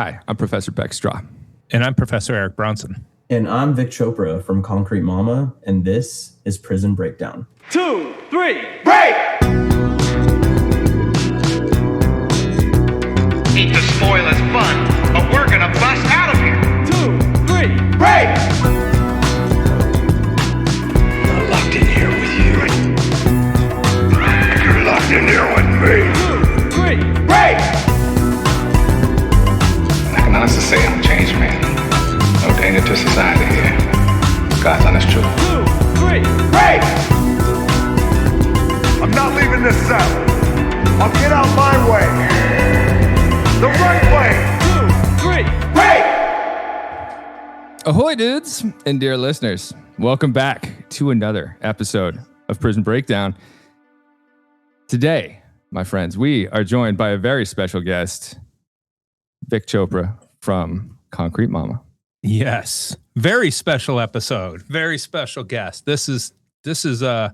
Hi, I'm Professor Beck Strah. And I'm Professor Eric Bronson. And I'm Vik Chopra from Concrete Mama, and this is Prison Breakdown. 2, 3, break! Hate to spoil his fun, but we're gonna bust out of here. 2, 3, break! I'm locked in here with you. You're locked in here with me. 2, 3, break! I can honestly say I'm a changed man. No danger to society here. God's honest truth. 2, 3, break! I'm not leaving this cell. I'll get out my way. The right way. 2, 3, break! Ahoy, dudes and dear listeners. Welcome back to another episode of Prison Breakdown. Today, my friends, we are joined by a very special guest, Vik Chopra from Concrete Mama. Yes, very special episode, very special guest. This is going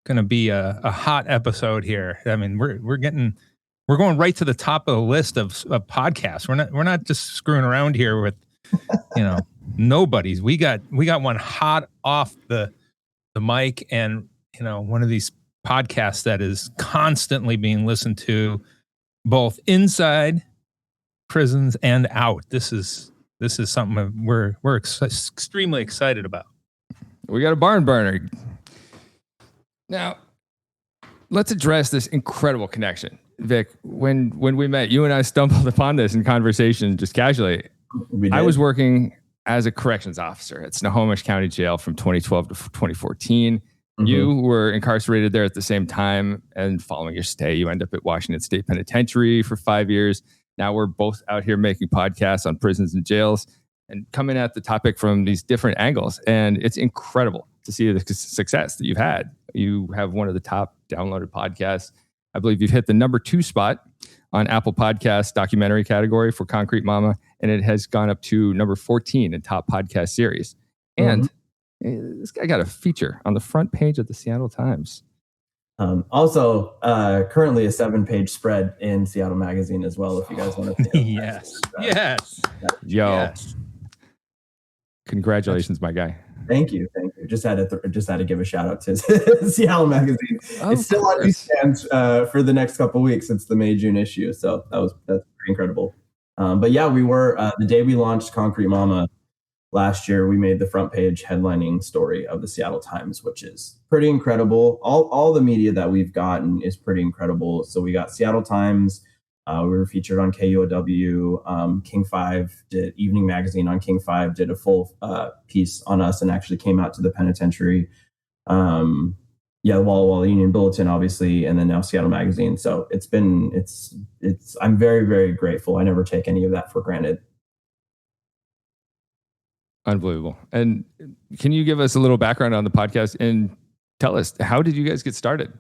to be a hot episode here. I mean, we're going right to the top of the list of podcasts. We're not just screwing around here with nobodies. We got one hot off the mic, and one of these podcasts that is constantly being listened to both inside prisons and out. This is something we're extremely excited about. We got a barn burner. Now, let's address this incredible connection. Vik, when we met, you and I stumbled upon this in conversation just casually. I was working as a corrections officer at Snohomish County Jail from 2012 to 2014. Mm-hmm. You were incarcerated there at the same time, and following your stay, you end up at Washington State Penitentiary for 5 years. Now we're both out here making podcasts on prisons and jails and coming at the topic from these different angles. And it's incredible to see the success that you've had. You have one of the top downloaded podcasts. I believe you've hit the number 2 spot on Apple Podcasts documentary category for Concrete Mama, and it has gone up to number 14 in top podcast series. And this guy got a feature on the front page of the Seattle Times. Also, currently a 7-page spread in Seattle Magazine as well, if you guys want to. Yes. Yo. Yes. Congratulations, my guy. Thank you. Just had to give a shout out to Seattle Magazine. It's still on newsstands for the next couple of weeks. It's the May-June issue, so that's pretty incredible. But yeah, we were the day we launched Concrete Mama last year. We made the front page headlining story of the Seattle Times, which is pretty incredible. All the media that we've gotten is pretty incredible. So we got Seattle Times. We were featured on KUOW. King 5 did Evening Magazine on King 5 did a full piece on us and actually came out to the penitentiary. The Walla Walla Union Bulletin, obviously, and then now Seattle Magazine. So it's I'm very, very grateful. I never take any of that for granted. Unbelievable. And can you give us a little background on the podcast and tell us, how did you guys get started?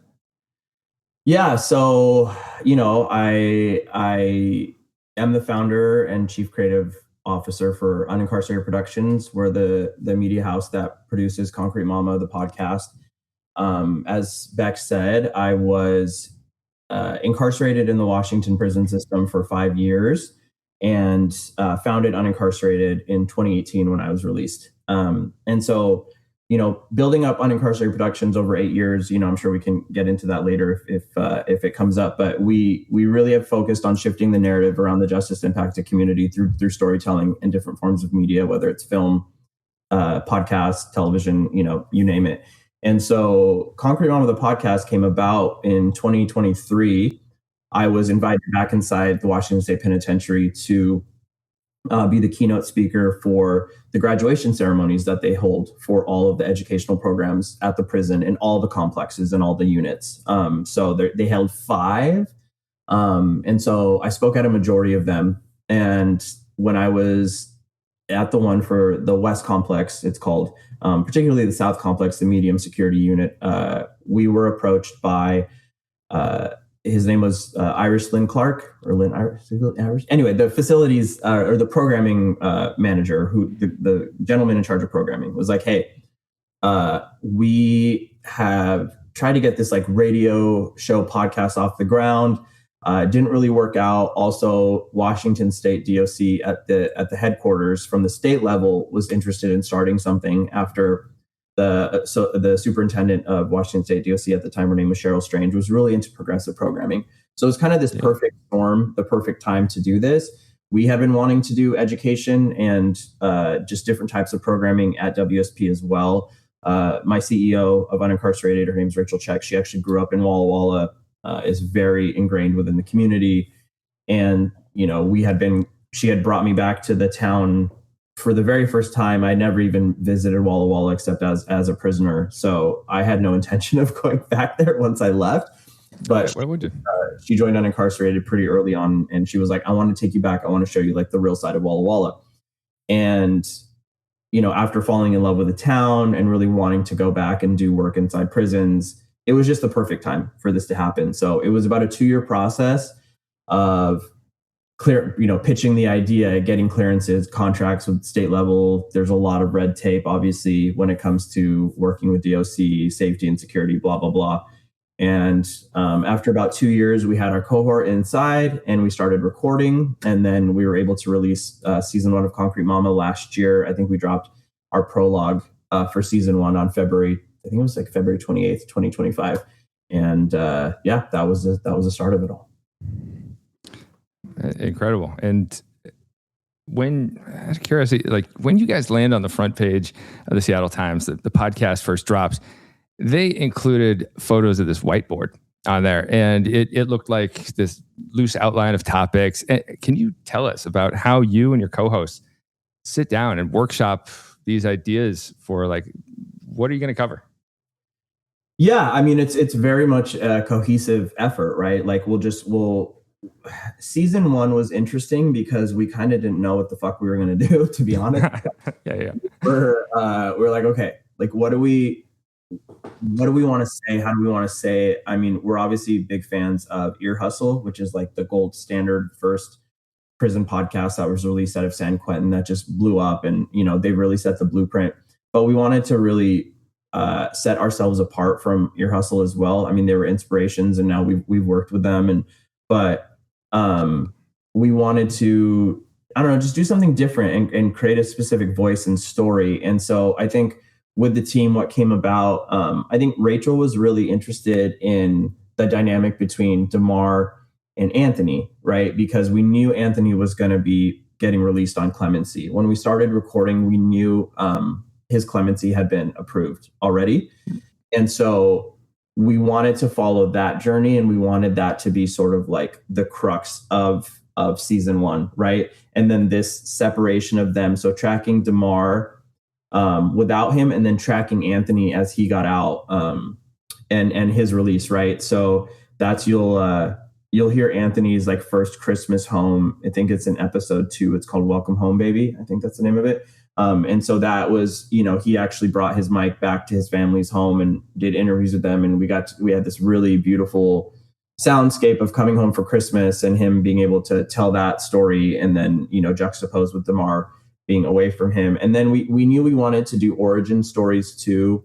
Yeah, so, I am the founder and chief creative officer for Unincarcerated Productions. We're the media house that produces Concrete Mama, the podcast. As Beck said, I was incarcerated in the Washington prison system for 5 years and founded Unincarcerated in 2018 when I was released. And so, building up Unincarcerated Productions over 8 years, I'm sure we can get into that later if it comes up. But we really have focused on shifting the narrative around the justice impacted community through storytelling and different forms of media, whether it's film, podcast, television, you name it. And so Concrete Mama, the podcast, came about in 2023. I was invited back inside the Washington State Penitentiary to be the keynote speaker for the graduation ceremonies that they hold for all of the educational programs at the prison and all the complexes and all the units. So they held 5. And so I spoke at a majority of them. And when I was at the one for the West Complex, it's called, particularly the South Complex, the medium security unit, we were approached by his name was Irish Lynn Clark or Lynn Irish. Anyway, the facilities or the programming manager, who the gentleman in charge of programming, was like, "Hey, we have tried to get this like radio show podcast off the ground. Didn't really work out. Also, Washington State DOC at the headquarters from the state level was interested in starting something after the superintendent of Washington State DOC at the time, her name was Cheryl Strange, was really into progressive programming. So it's kind of this perfect storm, the perfect time to do this. We have been wanting to do education and just different types of programming at WSP as well. My CEO of Unincarcerated, her name's Rachel Check. She actually grew up in Walla Walla, is very ingrained within the community. And, you know, she had brought me back to the town for the very first time. I never even visited Walla Walla except as a prisoner. So I had no intention of going back there once I left. But what would you? She joined Unincarcerated pretty early on, and she was like, I want to take you back. I want to show you like the real side of Walla Walla. And, you know, after falling in love with the town and really wanting to go back and do work inside prisons, it was just the perfect time for this to happen. So it was about a 2-year process of pitching the idea, getting clearances, contracts with state level. There's a lot of red tape, obviously, when it comes to working with DOC, safety and security, blah, blah, blah. And after about 2 years, we had our cohort inside and we started recording. And then we were able to release season 1 of Concrete Mama last year. I think we dropped our prologue for season 1 on February 28th, 2025. And that was the start of it all. Incredible. And when, out of curiosity, like when you guys land on the front page of the Seattle Times, the podcast first drops, they included photos of this whiteboard on there, and it looked like this loose outline of topics. Can you tell us about how you and your co-hosts sit down and workshop these ideas for, like, what are you going to cover? Yeah, I mean, it's very much a cohesive effort, right? Like season 1 was interesting because we kind of didn't know what the fuck we were going to do, to be honest. Yeah. We're like, okay, like, what do we want to say? How do we want to say it? I mean, we're obviously big fans of Ear Hustle, which is like the gold standard first prison podcast that was released out of San Quentin that just blew up, and, you know, they really set the blueprint. But we wanted to really set ourselves apart from Ear Hustle as well. I mean, they were inspirations, and now we've worked with them, but we wanted to, I don't know, just do something different and create a specific voice and story. And so I think with the team, what came about, I think Rachel was really interested in the dynamic between DeMar and Anthony, right? Because we knew Anthony was going to be getting released on clemency. When we started recording, we knew his clemency had been approved already. And so we wanted to follow that journey, and we wanted that to be sort of like the crux of season 1, right? And then this separation of them. So tracking DeMar without him, and then tracking Anthony as he got out and his release, right? So that's you'll hear Anthony's like first Christmas home. I think it's in episode 2. It's called Welcome Home, Baby. I think that's the name of it. And so that was, you know, he actually brought his mic back to his family's home and did interviews with them, and we had this really beautiful soundscape of coming home for Christmas and him being able to tell that story, and then, you know, juxtaposed with DeMar being away from him. And then we knew we wanted to do origin stories too.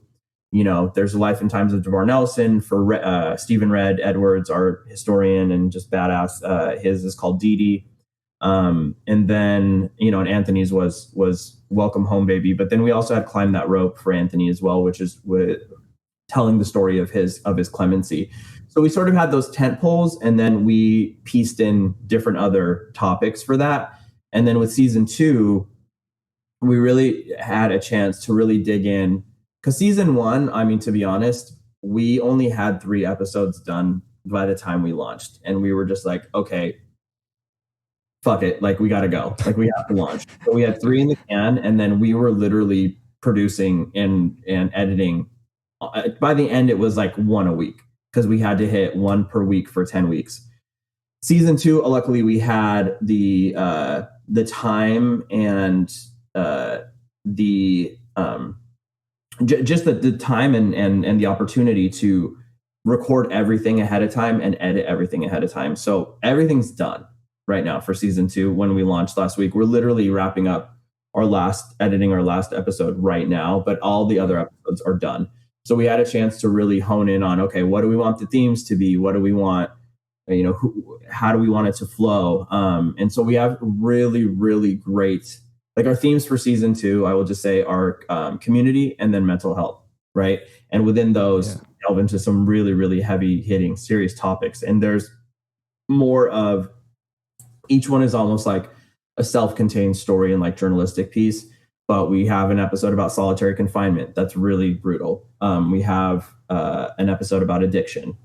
You know, there's a life and times of DeMar Nelson for Stephen Red Edwards, our historian and just badass. His is called Dee Dee. And then, you know, and Anthony's was Welcome Home, Baby. But then we also had Climb That Rope for Anthony as well, which is telling the story of his clemency. So we sort of had those tent poles, and then we pieced in different other topics for that. And then with season 2, we really had a chance to really dig in, because season 1, I mean, to be honest, we only had 3 episodes done by the time we launched, and we were just like, okay, fuck it, like, we got to go, like, we have to launch. So we had 3 in the can, and then we were literally producing and editing. By the end, it was like 1 a week, because we had to hit 1 per week for 10 weeks. Season 2, luckily, we had the time and just the time and the opportunity to record everything ahead of time and edit everything ahead of time. So everything's done right now for season 2. When we launched last week, we're literally wrapping up editing our last episode right now, but all the other episodes are done. So we had a chance to really hone in on, okay, what do we want the themes to be? What do we want how do we want it to flow? And so we have really, really great, like our themes for season 2, I will just say are community and then mental health, right? And within those, delve into some really, really heavy hitting, serious topics. And there's more of, each one is almost like a self-contained story and like journalistic piece. But we have an episode about solitary confinement that's really brutal. We have an episode about addiction.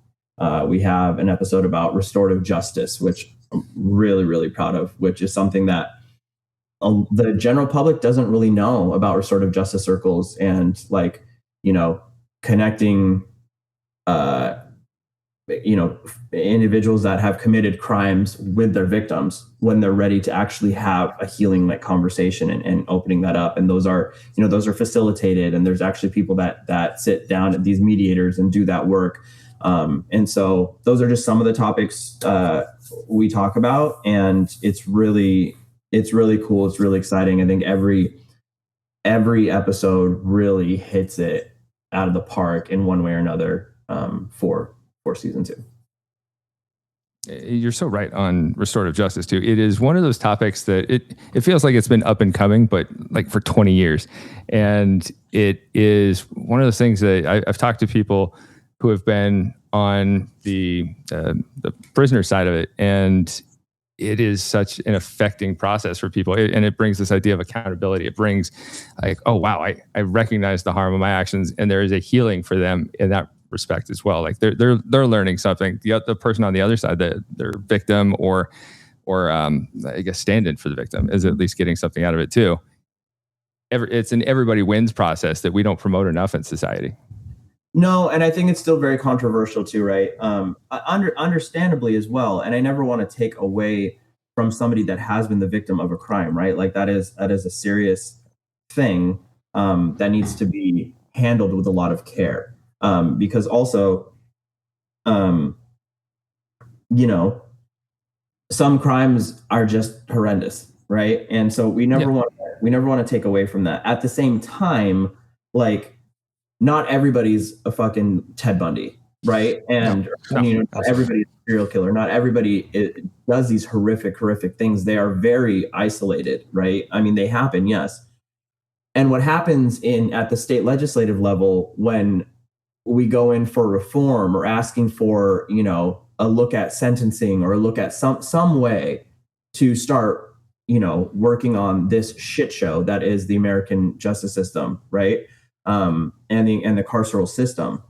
We have an episode about restorative justice, which I'm really, really proud of, which is something that the general public doesn't really know about restorative justice circles and like, connecting, individuals that have committed crimes with their victims when they're ready to actually have a healing like conversation and opening that up. And those are facilitated, and there's actually people that sit down at these mediators and do that work. And so those are just some of the topics we talk about, and it's really cool. It's really exciting. I think every episode really hits it out of the park in one way or another for season 2. You're so right on restorative justice too. It is one of those topics that it feels like it's been up and coming, but like for 20 years. And it is one of those things that I've talked to people who have been on the prisoner side of it, and it is such an affecting process for people. And it brings this idea of accountability. It brings like, oh wow, I recognize the harm of my actions, and there is a healing for them in that respect as well. Like they're learning something. The person on the other side, their victim or I guess stand-in for the victim, is at least getting something out of it too. It's an everybody wins process that we don't promote enough in society. No, and I think it's still very controversial too, right? Understandably as well. And I never want to take away from somebody that has been the victim of a crime, right? Like that is a serious thing that needs to be handled with a lot of care. Because also, some crimes are just horrendous, right? And so we never want to take away from that. At the same time, like, not everybody's a fucking Ted Bundy, right? And not everybody's a serial killer. Not everybody does these horrific things. They are very isolated, right? I mean, they happen, yes. And what happens at the state legislative level when we go in for reform or asking for, a look at sentencing or a look at some way to start, working on this shit show that is the American justice system, right? And the carceral system.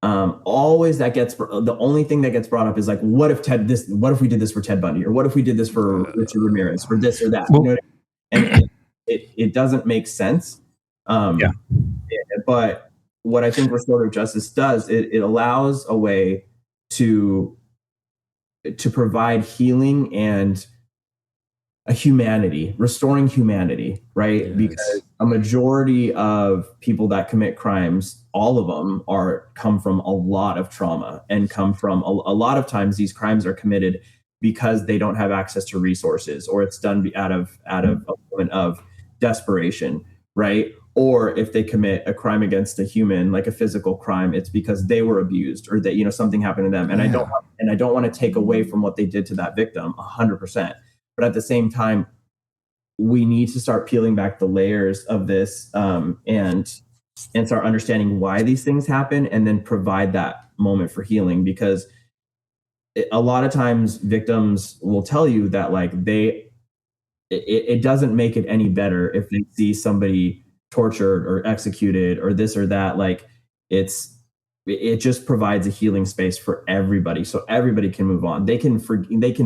Always the only thing that gets brought up is like, what if we did this for Ted Bundy, or what if we did this for Richard Ramirez, for this or that? Well, and it doesn't make sense. But what I think restorative justice does, it allows a way to provide healing and a humanity, restoring humanity, right? Yes. Because a majority of people that commit crimes, all of them come from a lot of trauma, and come from a lot of times these crimes are committed because they don't have access to resources, or it's done out of a moment of desperation, right? Or if they commit a crime against a human, like a physical crime, it's because they were abused or that, something happened to them. And I don't want to take away from what they did to that victim 100%. But at the same time, we need to start peeling back the layers of this and start understanding why these things happen, and then provide that moment for healing. Because a lot of times victims will tell you that like it doesn't make it any better if they see somebody tortured or executed or this or that. Like it just provides a healing space for everybody, so everybody can move on. They can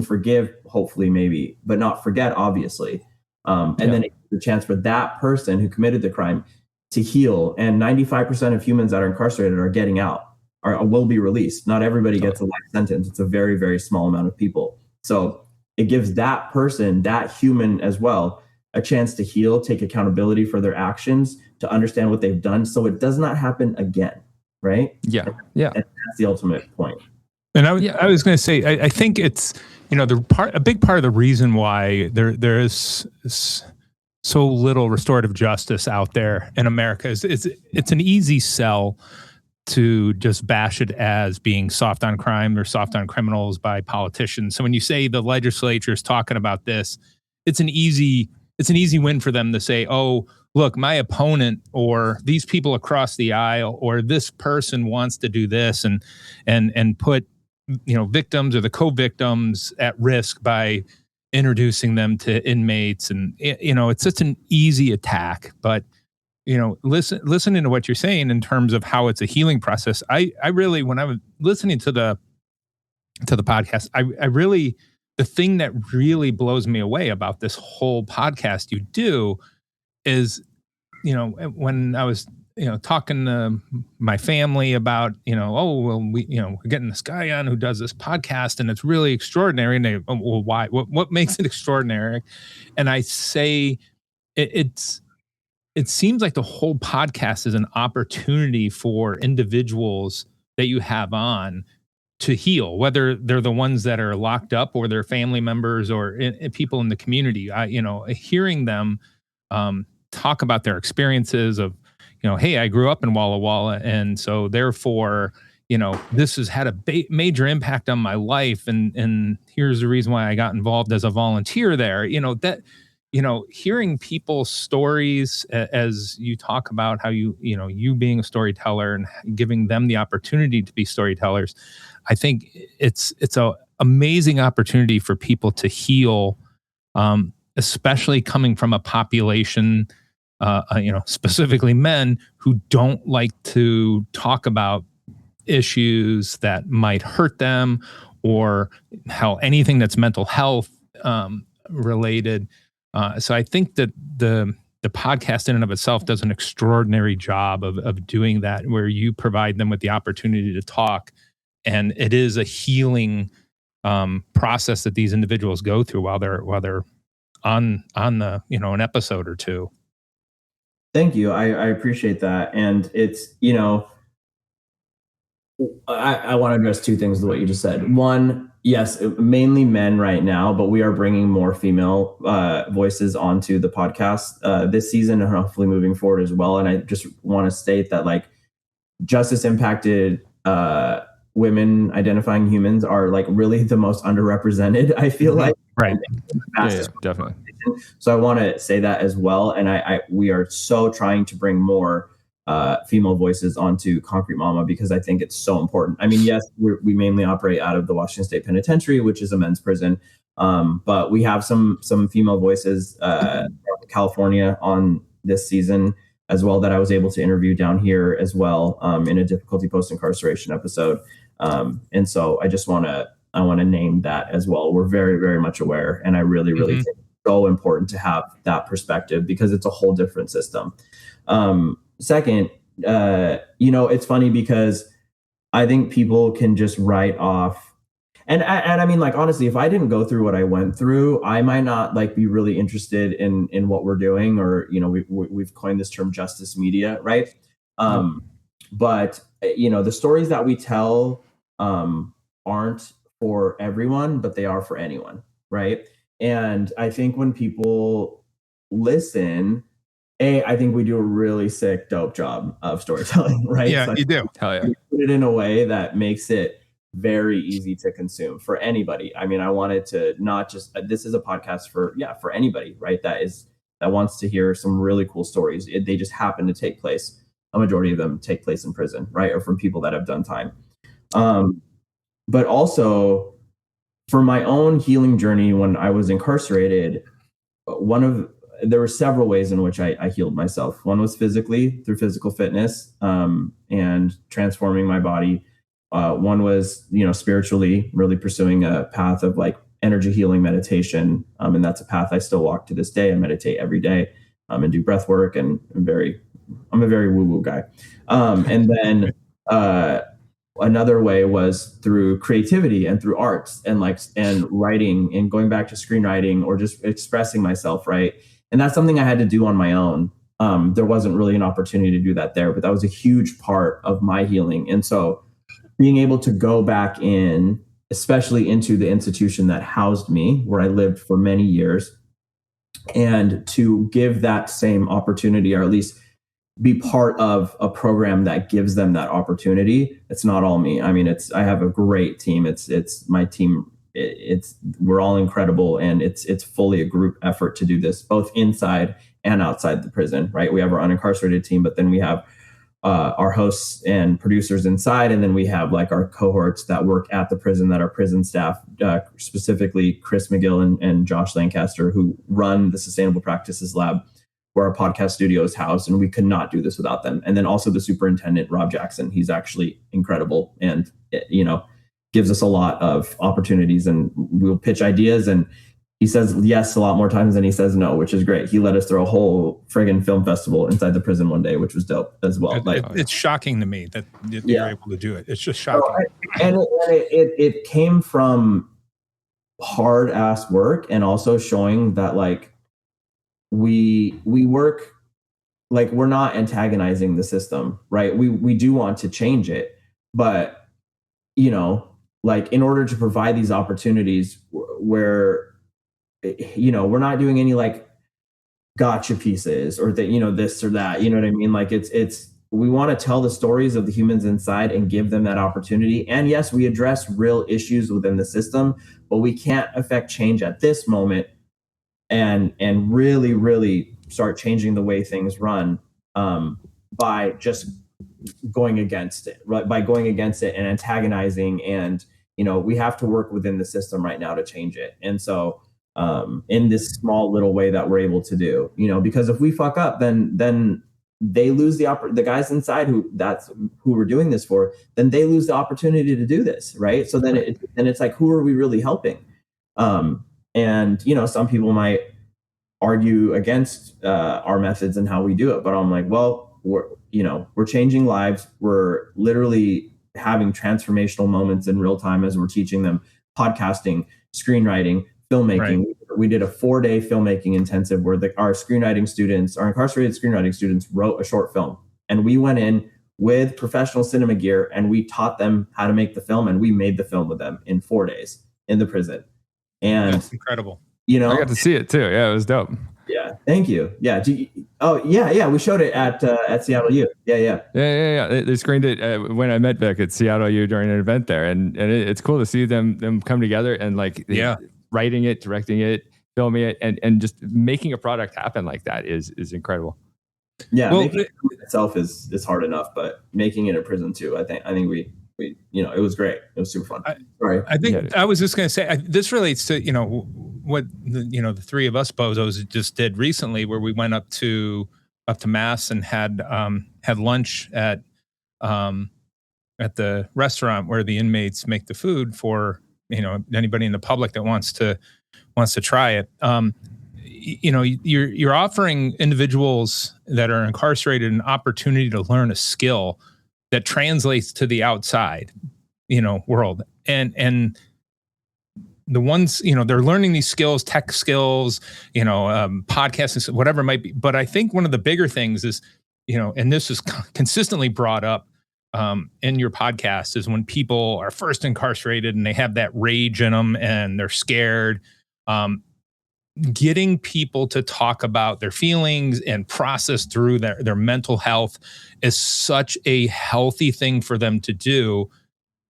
forgive, hopefully, maybe, but not forget, obviously. Then it's the chance for that person who committed the crime to heal. And 95% of humans that are incarcerated are getting out, or will be released. Not everybody gets a life sentence. It's a very, very small amount of people. So it gives that person, that human as well, a chance to heal, take accountability for their actions, to understand what they've done, so it does not happen again, right? Yeah. And that's the ultimate point. And I was going to say, I think it's, a big part of the reason why there is so little restorative justice out there in America is it's an easy sell to just bash it as being soft on crime or soft on criminals by politicians. So when you say the legislature is talking about this, it's an easy win for them to say, oh, look, my opponent or these people across the aisle or this person wants to do this and put, victims or the co-victims at risk by introducing them to inmates. And, it's such an easy attack. But, listening to what you're saying in terms of how it's a healing process, I really, when I was listening to the podcast, I really, the thing that really blows me away about this whole podcast you do is, when I was, talking to my family about, we're getting this guy on who does this podcast and it's really extraordinary. And they, well, why? What makes it extraordinary? And I say, it seems like the whole podcast is an opportunity for individuals that you have on to heal, whether they're the ones that are locked up or their family members or people in the community. Hearing them talk about their experiences of, hey, I grew up in Walla Walla, and so therefore, this has had a major impact on my life, and here's the reason why I got involved as a volunteer there. Hearing people's stories as you talk about how you being a storyteller and giving them the opportunity to be storytellers, I think it's a amazing opportunity for people to heal, especially coming from a population, specifically men who don't like to talk about issues that might hurt them or how anything that's mental health related. So I think that the podcast in and of itself does an extraordinary job of doing that, where you provide them with the opportunity to talk. And it is a healing process that these individuals go through while they're on the, an episode or two. Thank you. I appreciate that. And it's, I want to address two things to what you just said. One, yes, mainly men right now, but we are bringing more female voices onto the podcast this season and hopefully moving forward as well. And I just want to state that justice impacted women identifying humans are really the most underrepresented, I feel like. Right. Yeah, definitely. So I want to say that as well. And we are so trying to bring more female voices onto Concrete Mama because I think it's so important. I mean, yes, we mainly operate out of the Washington State Penitentiary, which is a men's prison. But we have some female voices from California on this season as well that I was able to interview down here as well in a difficulty post-incarceration episode. And so I just want to name that as well. We're very, very much aware. And I really, really think it's so important to have that perspective because it's a whole different system. Second, it's funny because I think people can just write off. And I mean, honestly, if I didn't go through what I went through, I might not be really interested in what we're doing, or, we've coined this term justice media. Right. But, the stories that we tell aren't for everyone, but they are for anyone. Right. And I think when people listen, I think we do a really sick, dope job of storytelling, right? Yeah, you do. Hell yeah. We put it in a way that makes it very easy to consume for anybody. I mean, I wanted to not just, this is a podcast for anybody, right? That wants to hear some really cool stories. They just happen to take place. A majority of them take place in prison, right? Or from people that have done time. But also for my own healing journey, when I was incarcerated, there were several ways in which I healed myself. One was physically, through physical fitness and transforming my body. One was, spiritually, really pursuing a path of energy healing meditation. And that's a path I still walk to this day. I meditate every day and do breath work. And I'm a very woo-woo guy. And then another way was through creativity and through arts and writing and going back to screenwriting or just expressing myself, right? And that's something I had to do on my own. There wasn't really an opportunity to do that there, but that was a huge part of my healing. And so being able to go back in, especially into the institution that housed me, where I lived for many years, and to give that same opportunity, or at least be part of a program that gives them that opportunity. It's not all me. I mean, I have a great team. It's my team. We're all incredible, and it's fully a group effort to do this, both inside and outside the prison, right? We have our unincarcerated team, but then we have our hosts and producers inside, and then we have like our cohorts that work at the prison, that are prison staff, specifically Chris McGill and Josh Lancaster, who run the Sustainable Practices Lab, where our podcast studio is housed, and we could not do this without them. And then also the superintendent, Rob Jackson. He's actually incredible, and gives us a lot of opportunities, and we'll pitch ideas, and he says yes a lot more times than he says no, which is great. He let us throw a whole friggin' film festival inside the prison one day, which was dope as well. It's shocking to me that you're able to do it. It's just shocking. And it came from hard ass work, and also showing that like we work, like we're not antagonizing the system, right? We do want to change it, but like in order to provide these opportunities where we're not doing any like gotcha pieces or that, this or that, you know what I mean? Like we want to tell the stories of the humans inside and give them that opportunity. And yes, we address real issues within the system, but we can't affect change at this moment and really, really start changing the way things run by just going against it, right? By going against it and antagonizing. And, we have to work within the system right now to change it. And so in this small little way that we're able to do, because if we fuck up, then they lose the guys inside who we're doing this for, then they lose the opportunity to do this. Right. So then it's like, who are we really helping? And some people might argue against our methods and how we do it, but I'm like, well, we're changing lives. We're literally having transformational moments in real time as we're teaching them podcasting, screenwriting, filmmaking. Right. We did a 4-day filmmaking intensive where our incarcerated screenwriting students wrote a short film, and we went in with professional cinema gear and we taught them how to make the film, and we made the film with them in 4 days in the prison. And that's incredible. I got to see it too. Yeah, it was dope. Yeah, thank you. Yeah. We showed it at Seattle U. Yeah. They screened it when I met Beck at Seattle U during an event there, and it's cool to see them come together and like writing it, directing it, filming it, and just making a product happen like that is incredible. Yeah, making it itself is hard enough, but making it in prison too, I think we it was great. It was super fun. I think I was just going to say this relates to what the three of us bozos just did recently, where we went up to Mass and had lunch at the restaurant where the inmates make the food for anybody in the public that wants to try it. You're offering individuals that are incarcerated an opportunity to learn a skill that translates to the outside, world. And the ones, they're learning these skills, tech skills, podcasting, whatever it might be. But I think one of the bigger things is, and this is consistently brought up in your podcast, is when people are first incarcerated and they have that rage in them and they're scared, getting people to talk about their feelings and process through their mental health is such a healthy thing for them to do.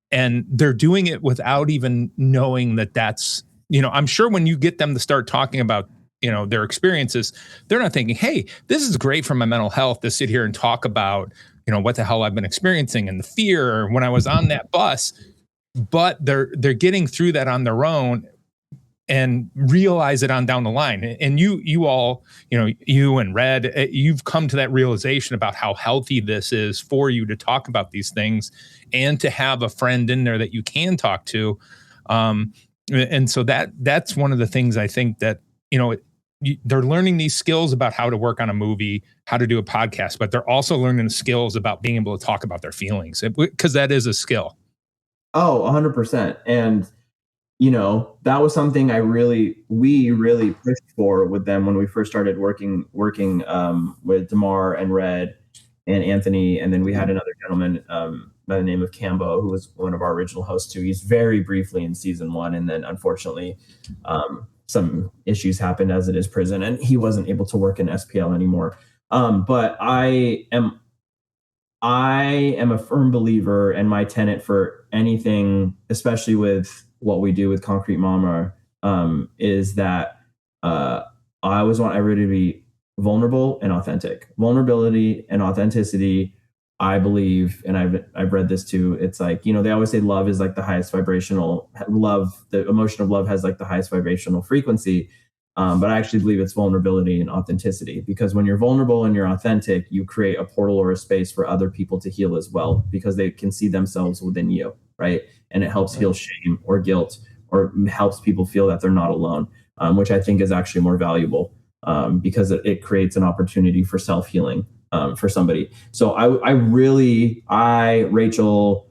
And they're doing it without even knowing that that's, I'm sure when you get them to start talking about, their experiences, they're not thinking, hey, this is great for my mental health to sit here and talk about, what the hell I've been experiencing and the fear when I was on that bus. But they're getting through that on their own and realize it on down the line. And you all, you and Red, you've come to that realization about how healthy this is for you to talk about these things and to have a friend in there that you can talk to. And so that's one of the things I think that, they're learning these skills about how to work on a movie, how to do a podcast, but they're also learning the skills about being able to talk about their feelings, because that is a skill. Oh, 100%. And that was something we really pushed for with them when we first started working with Damar and Red and Anthony. And then we had another gentleman by the name of Cambo, who was one of our original hosts too. He's very briefly in season 1. And then unfortunately, some issues happened, as it is prison, and he wasn't able to work in SPL anymore. But I am a firm believer, and my tenet for anything, especially with what we do with Concrete Mama, is that I always want everybody to be vulnerable and authentic. Vulnerability and authenticity, I believe, and I've read this too. It's like, they always say love is like the highest vibrational love. The emotion of love has like the highest vibrational frequency. But I actually believe it's vulnerability and authenticity, because when you're vulnerable and you're authentic, you create a portal or a space for other people to heal as well, because they can see themselves within you, right? And it helps heal shame or guilt, or helps people feel that they're not alone, which I think is actually more valuable, because it creates an opportunity for self-healing for somebody. So Rachel,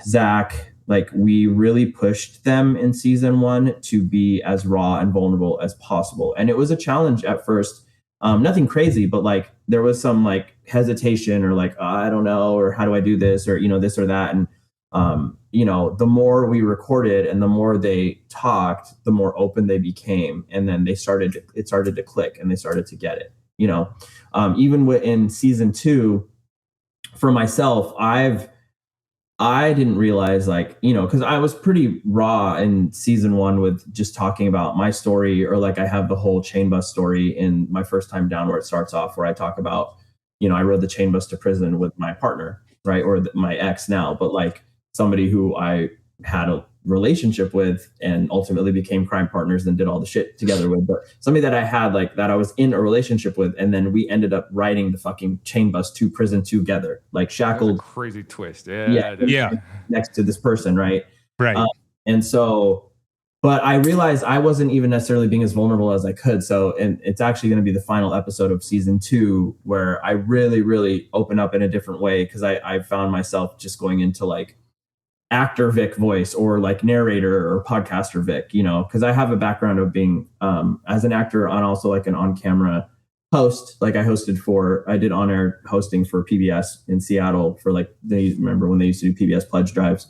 Zach, like, we really pushed them in season 1 to be as raw and vulnerable as possible. And it was a challenge at first. Nothing crazy, but like there was some like hesitation, or like, I don't know, or how do I do this, or, this or that. And, the more we recorded and the more they talked, the more open they became. And then it started to click, and they started to get it, even in season 2, for myself, I didn't realize, like, because I was pretty raw in season 1 with just talking about my story, or like I have the whole chain bus story in my first time down, where it starts off, where I talk about, I rode the chain bus to prison with my partner, right? Or my ex now, but like somebody who I had a relationship with and ultimately became crime partners and did all the shit together with, but somebody that I had, like, that I was in a relationship with, and then we ended up riding the fucking chain bus to prison together, like shackled. Crazy twist. Yeah. Next to this person, right? Right. And so, but I realized I wasn't even necessarily being as vulnerable as I could. So, and it's actually going to be the final episode of season 2, where I really, really open up in a different way, because I found myself just going into like actor Vik voice, or like narrator or podcaster Vik, because I have a background of being as an actor, and also like an on-camera host. Like I did on-air hosting for PBS in Seattle for like, remember when they used to do PBS pledge drives.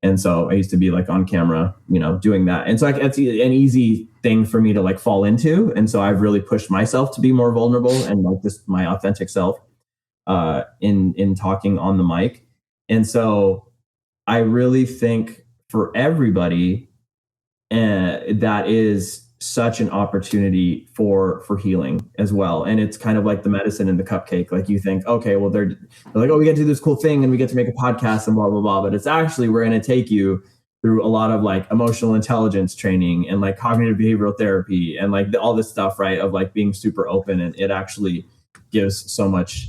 And so I used to be like on camera, doing that. And so it's an easy thing for me to like fall into. And so I've really pushed myself to be more vulnerable and like my authentic self in talking on the mic. And so I really think for everybody, that is such an opportunity for healing as well. And it's kind of like the medicine in the cupcake. Like you think, okay, well, they're like, oh, we get to do this cool thing and we get to make a podcast and blah, blah, blah. But it's actually, we're going to take you through a lot of like emotional intelligence training and like cognitive behavioral therapy and like all this stuff, right? Of like being super open, and it actually gives so much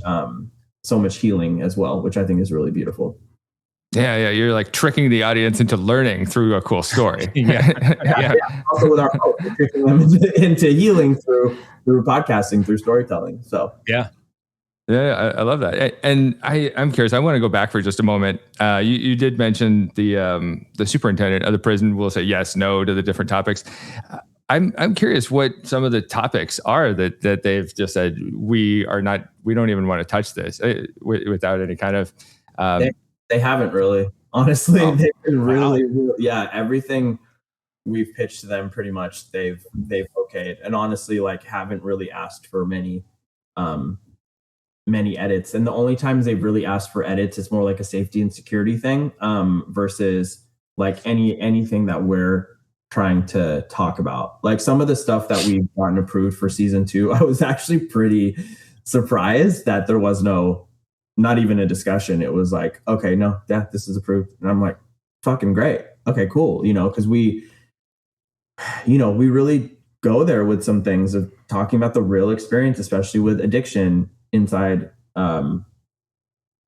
healing as well, which I think is really beautiful. Yeah. You're like tricking the audience into learning through a cool story. Yeah. Also with our host, we're tricking them into healing through podcasting, through storytelling. So yeah, I love that. And I'm curious. I want to go back for just a moment. You did mention the superintendent of the prison will say yes, no to the different topics. I'm curious what some of the topics are that they've just said we don't even want to touch this without any kind of. They haven't really, honestly. They've been really, everything we've pitched to them, pretty much they've okayed, and honestly, like, haven't really asked for many edits. And the only times they've really asked for edits, it's more like a safety and security thing, versus like anything that we're trying to talk about. Like some of the stuff that we've gotten approved for season 2, I was actually pretty surprised that there was not even a discussion. It was like, okay, no, this is approved. And I'm like, fucking great. Okay, cool. Because we really go there with some things of talking about the real experience, especially with addiction inside,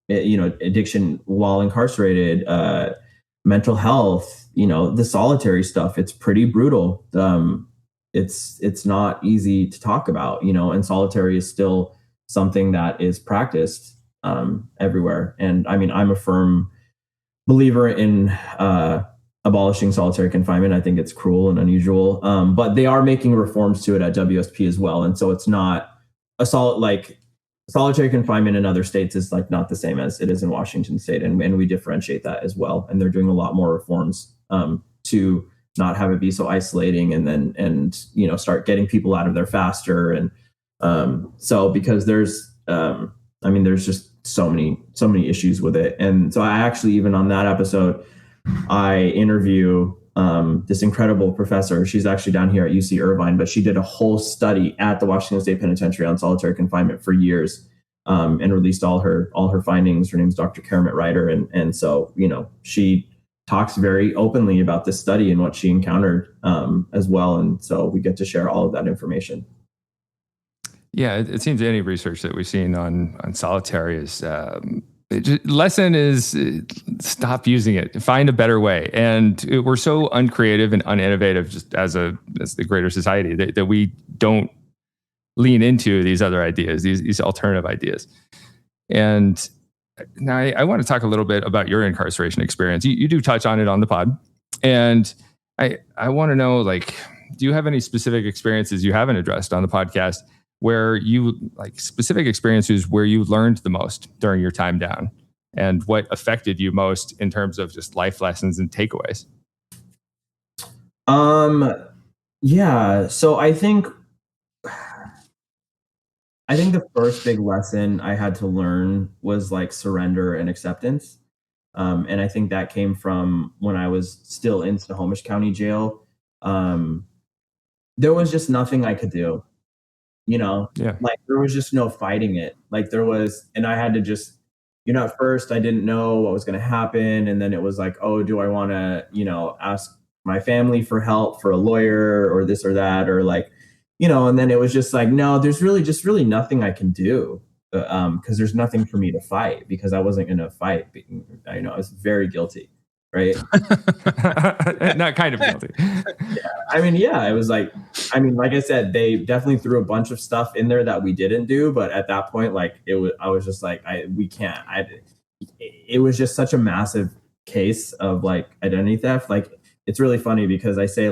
addiction while incarcerated, mental health, the solitary stuff. It's pretty brutal. It's not easy to talk about, and solitary is still something that is practiced everywhere. And I mean, I'm a firm believer in abolishing solitary confinement. I think it's cruel and unusual, but they are making reforms to it at WSP as well. And so it's not solitary confinement in other states is like not the same as it is in Washington state. And we differentiate that as well. And they're doing a lot more reforms to not have it be so isolating, and start getting people out of there faster. And So because there's just so many issues with it. And so I actually, even on that episode, I interview this incredible professor. She's actually down here at UC Irvine, but she did a whole study at the Washington State Penitentiary on solitary confinement for years, and released all her findings. Her name's Dr. Kermit Ryder. And so, she talks very openly about this study and what she encountered as well. And so we get to share all of that information. Yeah, it seems any research that we've seen on solitary is lesson is stop using it, find a better way. And we're so uncreative and uninnovative just as the greater society that we don't lean into these other ideas, these alternative ideas. And now I want to talk a little bit about your incarceration experience. You do touch on it on the pod. And I want to know, do you have any specific experiences you haven't addressed on the podcast where you specific experiences where you learned the most during your time down, and what affected you most in terms of just life lessons and takeaways? Yeah. So I think the first big lesson I had to learn was surrender and acceptance. And I think that came from when I was still in Snohomish County Jail. There was just nothing I could do. There was just no fighting it. And I had to just, at first I didn't know what was going to happen. And then it was oh, do I want to, ask my family for help, for a lawyer or this or that, or and then it was just no, there's really nothing I can do. Because there's nothing for me to fight, because I wasn't going to fight. I was very guilty. Right. Not kind of guilty. It was like I said, they definitely threw a bunch of stuff in there that we didn't do. But at that point, I was just we can't. It was just such a massive case of identity theft. It's really funny because I say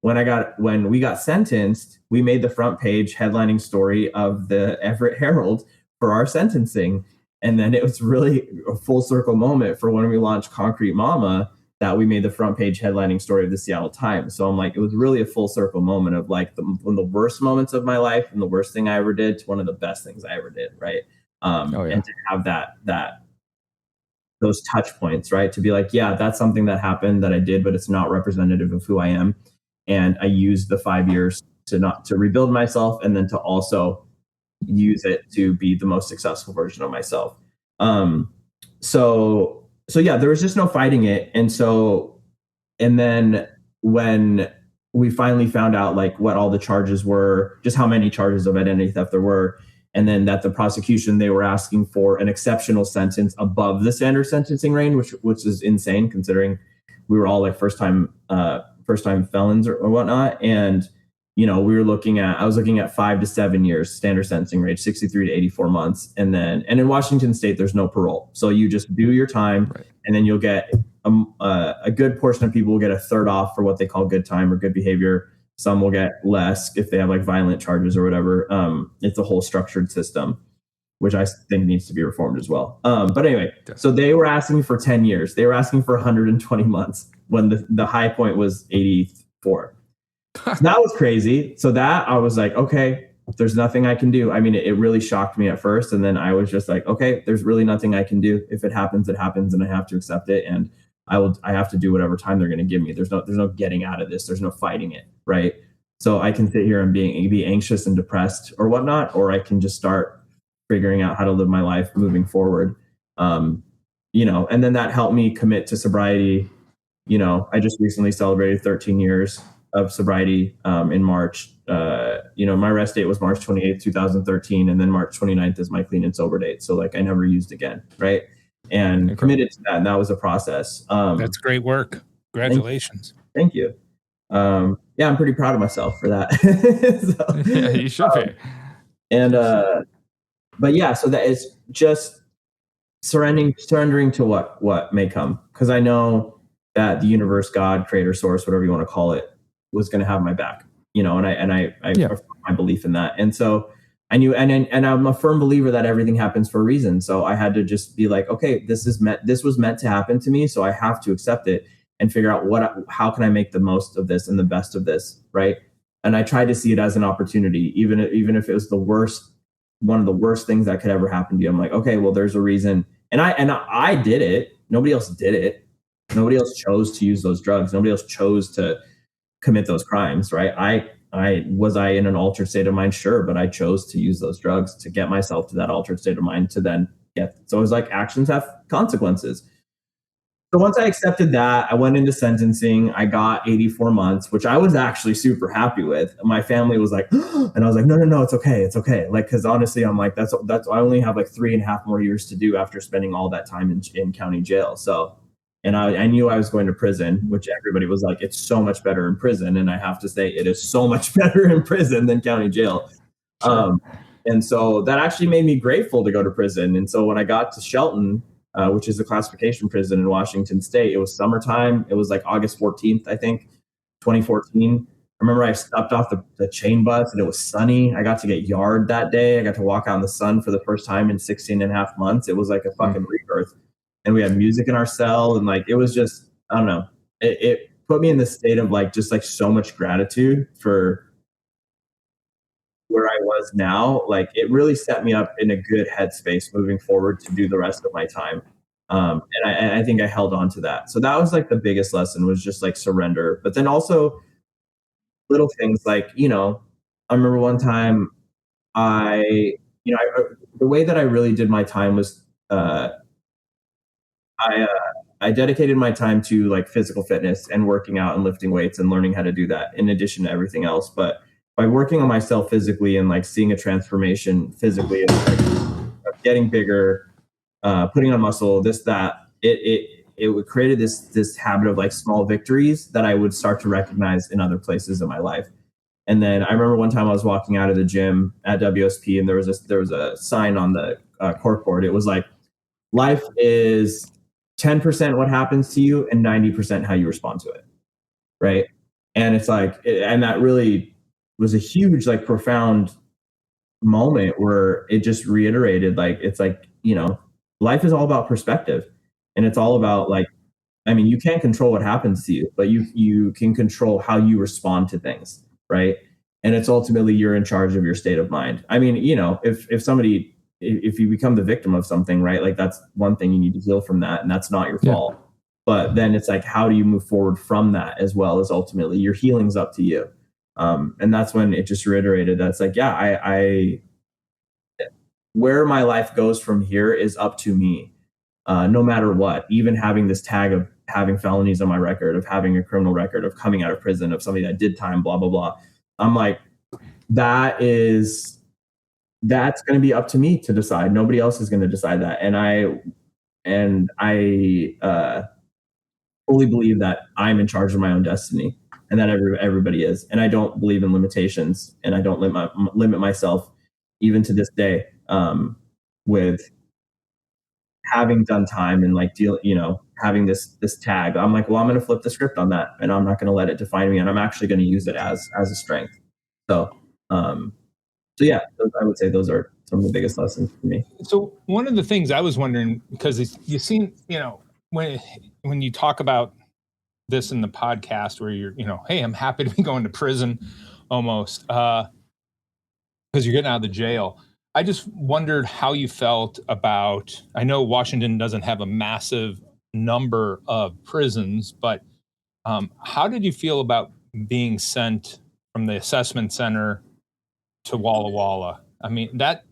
when we got sentenced, we made the front page headlining story of the Everett Herald for our sentencing. And then it was really a full circle moment for when we launched Concrete Mama, that we made the front page headlining story of the Seattle Times. So I'm it was really a full circle moment of one of the worst moments of my life and the worst thing I ever did to one of the best things I ever did. Right. And to have those touch points, right. To be yeah, that's something that happened that I did, but it's not representative of who I am. And I used the 5 years to rebuild myself, and then to also use it to be the most successful version of myself. So yeah, there was just no fighting it. And then when we finally found out what all the charges were, just how many charges of identity theft there were, and then that the prosecution, they were asking for an exceptional sentence above the standard sentencing range, which is insane considering we were all first time felons or whatnot. And I was looking at 5 to 7 years standard sentencing range, 63 to 84 months. And in Washington State, there's no parole. So you just do your time, right. And then you'll get a good portion of people will get a third off for what they call good time or good behavior. Some will get less if they have violent charges or whatever. It's a whole structured system, which I think needs to be reformed as well. But anyway, so they were asking for 10 years. They were asking for 120 months when the high point was 84. That was crazy. So that I was okay, there's nothing I can do. It really shocked me at first. And then I was just okay, there's really nothing I can do. If it happens, it happens, and I have to accept it. And I have to do whatever time they're going to give me. There's no getting out of this. There's no fighting it. Right. So I can sit here and be anxious and depressed or whatnot, or I can just start figuring out how to live my life moving forward. And then that helped me commit to sobriety. I just recently celebrated 13 years of sobriety in March. My arrest date was March 28th, 2013. And then March 29th is my clean and sober date. So I never used again. Right. And committed to that. And that was a process. That's great work. Congratulations. Thank you. I'm pretty proud of myself for that. Yeah, you should be. But yeah, so that is just surrendering to what may come. Because I know that the universe, God, creator, source, whatever you want to call it, was going to have my back, and I affirm my belief in that. And so I knew, and I'm a firm believer that everything happens for a reason. So I had to just be okay, this was meant to happen to me. So I have to accept it and figure out how can I make the most of this and the best of this. Right. And I tried to see it as an opportunity, even if it was one of the worst things that could ever happen to you. I'm like, okay, well, there's a reason. And I did it. Nobody else did it. Nobody else chose to use those drugs. Nobody else chose to commit those crimes, right? I was in an altered state of mind, sure, but I chose to use those drugs to get myself to that altered state of mind to then so it was like actions have consequences. So once I accepted that, I went into sentencing. I got 84 months, which I was actually super happy with. My family was like, and I was like, no, it's okay. It's okay. Like, cause honestly, I'm like, that's, I only have like 3.5 more years to do after spending all that time in county jail. So, and I knew I was going to prison, which everybody was like, it's so much better in prison. And I have to say, it is so much better in prison than county jail. Sure. And so that actually made me grateful to go to prison. And so when I got to Shelton, which is a classification prison in Washington State, it was summertime. It was like August 14th, I think, 2014. I remember I stepped off the chain bus and it was sunny. I got to get yard that day. I got to walk out in the sun for the first time in 16.5 months. It was like a fucking rebirth. And we had music in our cell. And like, it was just, I don't know. It put me in the state of like, just like so much gratitude for where I was now. Like, it really set me up in a good headspace moving forward to do the rest of my time. And I think I held on to that. So that was like the biggest lesson, was just like surrender. But then also little things like, I remember one time the way that I really did my time was, I dedicated my time to like physical fitness and working out and lifting weights and learning how to do that in addition to everything else. But by working on myself physically and like seeing a transformation physically and like getting bigger, putting on muscle, it created this habit of like small victories that I would start to recognize in other places in my life. And then I remember one time I was walking out of the gym at WSP and there was a sign on the corkboard. It was like, life is 10% what happens to you and 90% how you respond to it. Right. And it's like, and that really was a huge, like profound moment where it just reiterated, like, it's like, life is all about perspective, and it's all about like, I mean, you can't control what happens to you, but you can control how you respond to things. Right. And it's ultimately, you're in charge of your state of mind. I mean, if you become the victim of something, right, like that's one thing, you need to heal from that, and that's not your fault. But then it's like, how do you move forward from that, as well as ultimately your healing's up to you. And that's when it just reiterated that's like, I where my life goes from here is up to me, no matter what. Even having this tag of having felonies on my record, of having a criminal record, of coming out of prison, of somebody that did time, blah blah blah. I'm like, that's going to be up to me to decide. Nobody else is going to decide that. And I fully believe that I'm in charge of my own destiny, and that everybody is. And I don't believe in limitations, and I don't limit myself even to this day, with having done time and like having this tag. I'm like, well, I'm going to flip the script on that, and I'm not going to let it define me. And I'm actually going to use it as a strength. So yeah, I would say those are some of the biggest lessons for me. So one of the things I was wondering, because you seem, when you talk about this in the podcast where you're, hey, I'm happy to be going to prison almost, because you're getting out of the jail. I just wondered how you felt about, I know Washington doesn't have a massive number of prisons, but how did you feel about being sent from the assessment center to Walla Walla? I mean, that,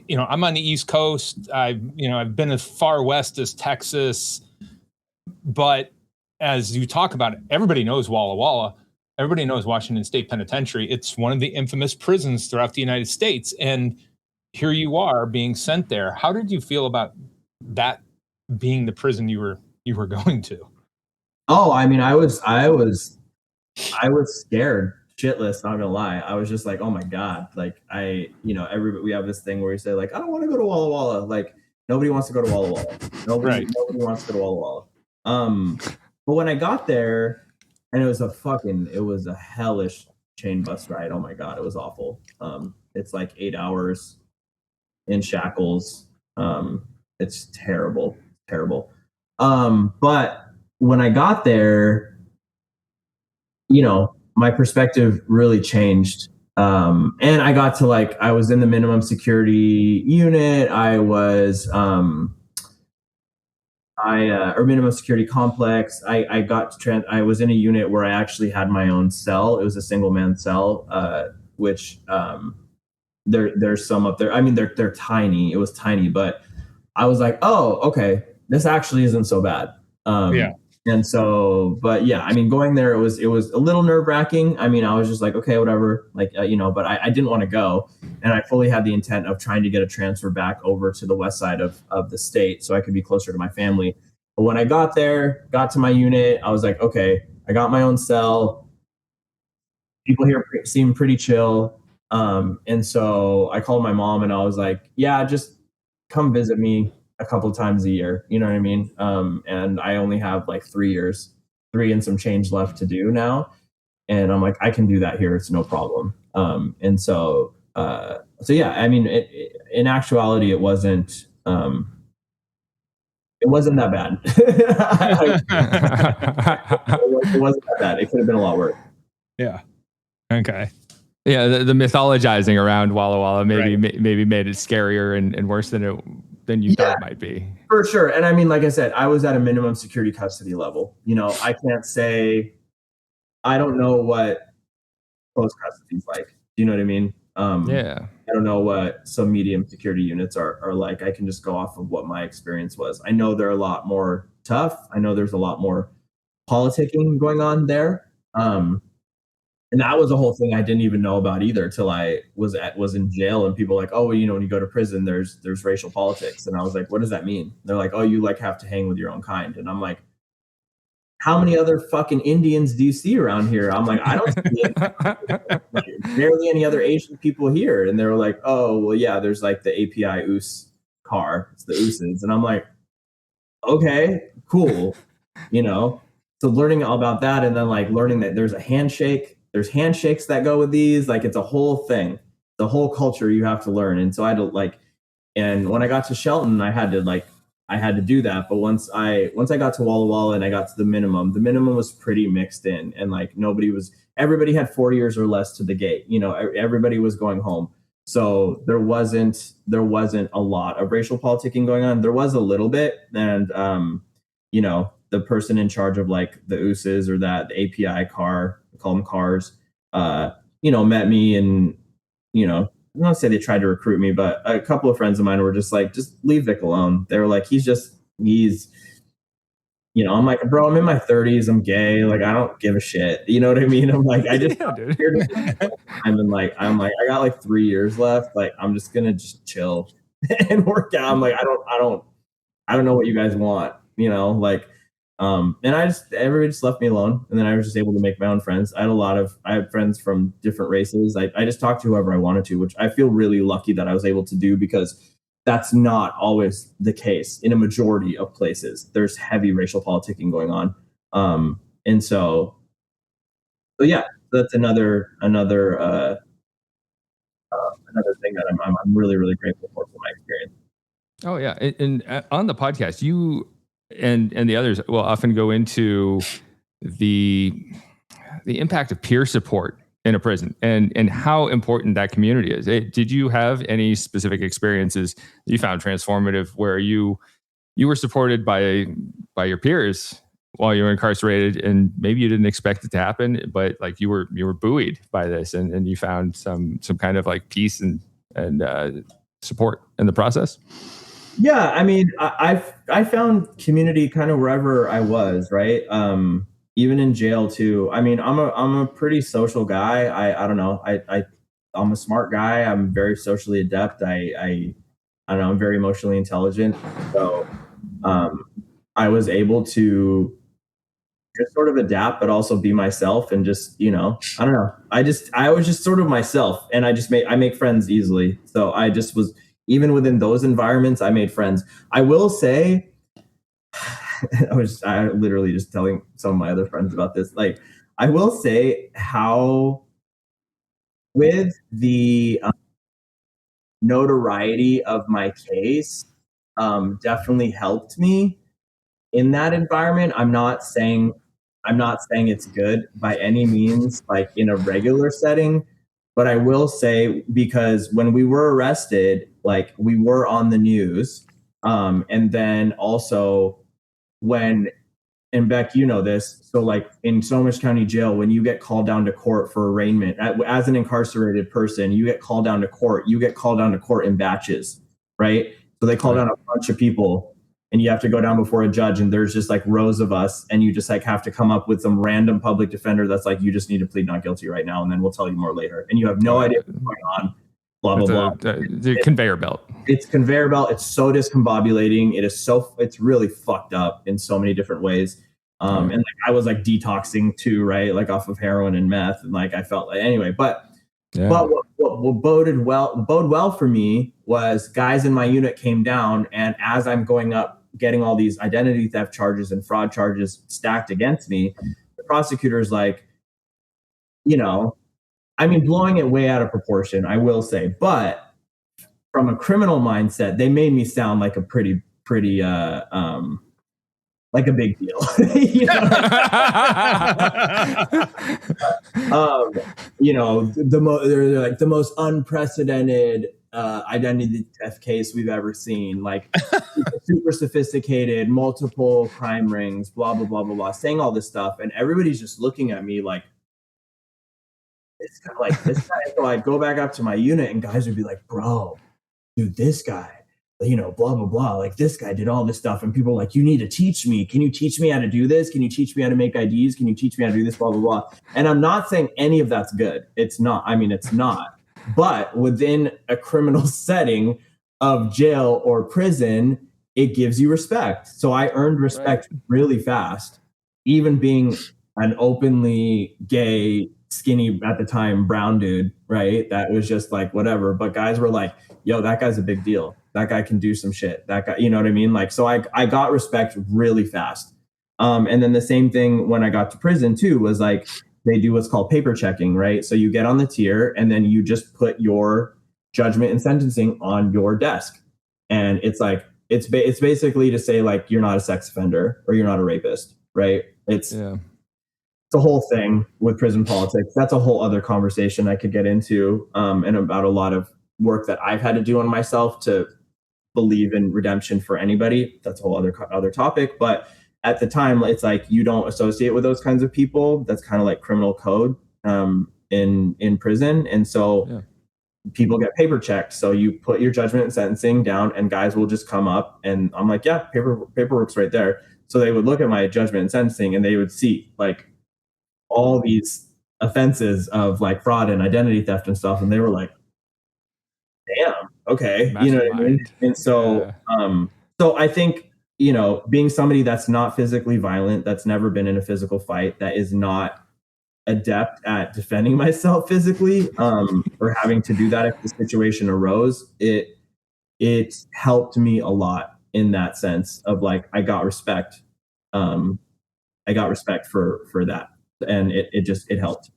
I'm on the East Coast. I've been as far west as Texas, but as you talk about it, everybody knows Walla Walla. Everybody knows Washington State Penitentiary. It's one of the infamous prisons throughout the United States. And here you are being sent there. How did you feel about that being the prison you were going to? Oh, I mean, I was scared shitless, not gonna lie. I was just like, oh my God. Like we have this thing where we say like, I don't want to go to Walla Walla. Like nobody wants to go to Walla Walla. Nobody wants to go to Walla Walla. But when I got there, and it was a hellish chain bus ride. Oh my God, it was awful. It's like 8 hours in shackles. It's terrible. But when I got there, my perspective really changed. And I got to I was in the minimum security unit. I was, or minimum security complex. I got to I was in a unit where I actually had my own cell. It was a single man cell, which, there's some up there. I mean, they're tiny. It was tiny, but I was like, oh, okay, this actually isn't so bad. Yeah. And so, but yeah, I mean, going there, it was a little nerve wracking. I mean, I was just like, okay, whatever, but I didn't want to go. And I fully had the intent of trying to get a transfer back over to the west side of the state so I could be closer to my family. But when I got there, got to my unit, I was like, okay, I got my own cell. People here seem pretty chill. And so I called my mom and I was like, yeah, just come visit me a couple times a year. You know what I mean? And I only have 3 and some change left to do now. And I'm like, I can do that here. It's no problem. And so yeah, I mean, in actuality, it wasn't that bad. It wasn't that bad. It could have been a lot worse. Yeah. Okay. Yeah, the mythologizing around Walla Walla maybe Right. maybe made it scarier and worse than you thought it might be. For sure. And I mean, like I said, I was at a minimum security custody level. I can't say, I don't know what close custody is like. Do you know what I mean? Yeah. I don't know what some medium security units are like. I can just go off of what my experience was. I know they're a lot more tough. I know there's a lot more politicking going on there. And that was a whole thing I didn't even know about either till I was in jail, and people were like, oh, well, when you go to prison, there's racial politics. And I was like, what does that mean? They're like, oh, you have to hang with your own kind. And I'm like, how many other fucking Indians do you see around here? I'm like, I don't see it. Barely any other Asian people here. And they were like, oh, well, yeah, there's the API OOS car. It's the OOSes. And I'm like, okay, cool. So learning all about that, and then learning that there's a handshake. There's handshakes that go with these. It's a whole thing, the whole culture you have to learn. And so I had to and when I got to Shelton, I had to do that. But once I got to Walla Walla and I got to the minimum was pretty mixed in, and everybody had 4 years or less to the gate. Everybody was going home. So there wasn't a lot of racial politicking going on. There was a little bit. And, the person in charge of the OOSes or the API car, we call them cars, met me, and, I don't want to say they tried to recruit me, but a couple of friends of mine were just just leave Vik alone. They were like, he's I'm like, bro, I'm in my 30s. I'm gay. I don't give a shit. You know what I mean? I'm like, I just, I'm like, I got 3 years left. I'm just going to just chill and work out. I'm like, I don't know what you guys want, and everybody just left me alone. And then I was just able to make my own friends. I had friends from different races. I just talked to whoever I wanted to, which I feel really lucky that I was able to do, because that's not always the case in a majority of places. There's heavy racial politicking going on. And so yeah, that's another thing that I'm really, really grateful for my experience. Oh yeah. And on the podcast, you and the others will often go into the impact of peer support in a prison and how important that community is. Did you have any specific experiences that you found transformative where you were supported by your peers while you were incarcerated, and maybe you didn't expect it to happen, but you were buoyed by this and you found some kind of peace and support in the process? Yeah, I mean, I found community kind of wherever I was, right? Even in jail too. I mean, I'm a pretty social guy. I don't know. I'm a smart guy. I'm very socially adept. I don't know. I'm very emotionally intelligent. So, I was able to just sort of adapt, but also be myself and just, I don't know. I was just sort of myself, and I make friends easily. So I just was. Even within those environments, I made friends. I will say, I literally just telling some of my other friends about this. I will say how with the notoriety of my case, definitely helped me in that environment. I'm not saying I'm not saying it's good by any means, like in a regular setting, but I will say, because when we were arrested, like we were on the news. And then also when, and Beck, you know this, so like in Snohomish County Jail, when you get called down to court for arraignment, as an incarcerated person, you get called down to court, in batches, right? So they call down a bunch of people and you have to go down before a judge, and there's just like rows of us, and you just like have to come up with some random public defender that's like, you just need to plead not guilty right now, and then we'll tell you more later. And you have no idea what's going on, blah, blah, blah. The conveyor belt. It's conveyor belt. It's so discombobulating. It's really fucked up in so many different ways. And like I was like detoxing too, right? Like off of heroin and meth. And like I felt like, anyway, but what boded well for me was guys in my unit came down, and as I'm going up, getting all these identity theft charges and fraud charges stacked against me, the prosecutor's like, you know, I mean, blowing it way out of proportion, I will say, but from a criminal mindset, they made me sound like a pretty like a big deal. You know, they're like the most unprecedented identity theft case we've ever seen, like super sophisticated, multiple crime rings, blah, blah, blah, blah, blah, saying all this stuff. And everybody's just looking at me like, it's kind of like this guy. So I'd go back up to my unit and guys would be like, bro, dude, this guy, you know, blah, blah, blah. Like this guy did all this stuff. And people are like, you need to teach me. Can you teach me how to do this? Can you teach me how to make IDs? Can you teach me how to do this? Blah, blah, blah. And I'm not saying any of that's good. It's not. I mean, it's not. But within a criminal setting of jail or prison, it gives you respect. So I earned respect really fast, even being an openly gay, skinny at the time brown dude, right? That was just like whatever. But guys were like, yo, that guy's a big deal. That guy can do some shit. That guy, you know what I mean? Like, so I got respect really fast. And then the same thing when I got to prison too, was like, they do what's called paper checking, right? So you get on the tier and then you just put your judgment and sentencing on your desk. And it's like, it's basically to say like, you're not a sex offender or you're not a rapist, right? It's a whole thing with prison politics. That's a whole other conversation I could get into, and about a lot of work that I've had to do on myself to believe in redemption for anybody. That's a whole other topic. But at the time, it's like you don't associate with those kinds of people. That's kind of like criminal code in prison. And so people get paper checked. So you put your judgment and sentencing down and guys will just come up and I'm like, yeah, paperwork's right there. So they would look at my judgment and sentencing and they would see like all these offenses of like fraud and identity theft and stuff. And they were like, damn, okay. You know what I mean? And so, so I think, you know, being somebody that's not physically violent, that's never been in a physical fight, that is not adept at defending myself physically, or having to do that if the situation arose, it helped me a lot in that sense of like, I got respect. I got respect for that. And it helped.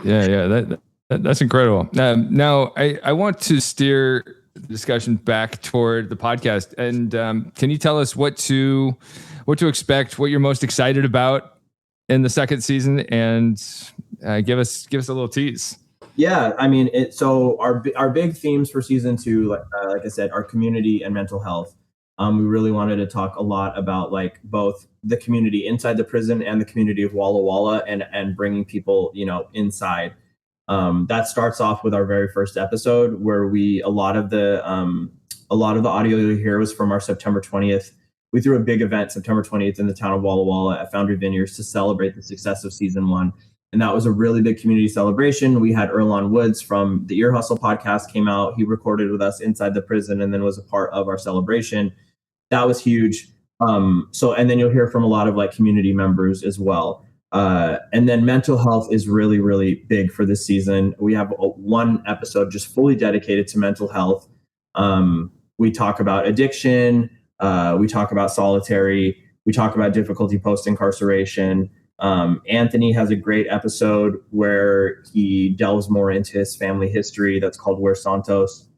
Yeah. That's incredible. Now I want to steer the discussion back toward the podcast. And can you tell us what to expect, what you're most excited about in the second season, and give us a little tease? Yeah, I mean, so our big themes for season 2, like I said, are community and mental health. We really wanted to talk a lot about like both the community inside the prison and the community of Walla Walla, and bringing people, you know, inside. That starts off with our very first episode where a lot of the audio you'll hear was from our September 20th. We threw a big event September 20th in the town of Walla Walla at Foundry Vineyards to celebrate the success of season 1. And that was a really big community celebration. We had Earlonne Woods from the Ear Hustle podcast came out. He recorded with us inside the prison and then was a part of our celebration. That was huge. And then you'll hear from a lot of like community members as well. And then mental health is really, really big for this season. We have one episode just fully dedicated to mental health. We talk about addiction. We talk about solitary. We talk about difficulty post-incarceration. Anthony has a great episode where he delves more into his family history. That's called Where's Santos?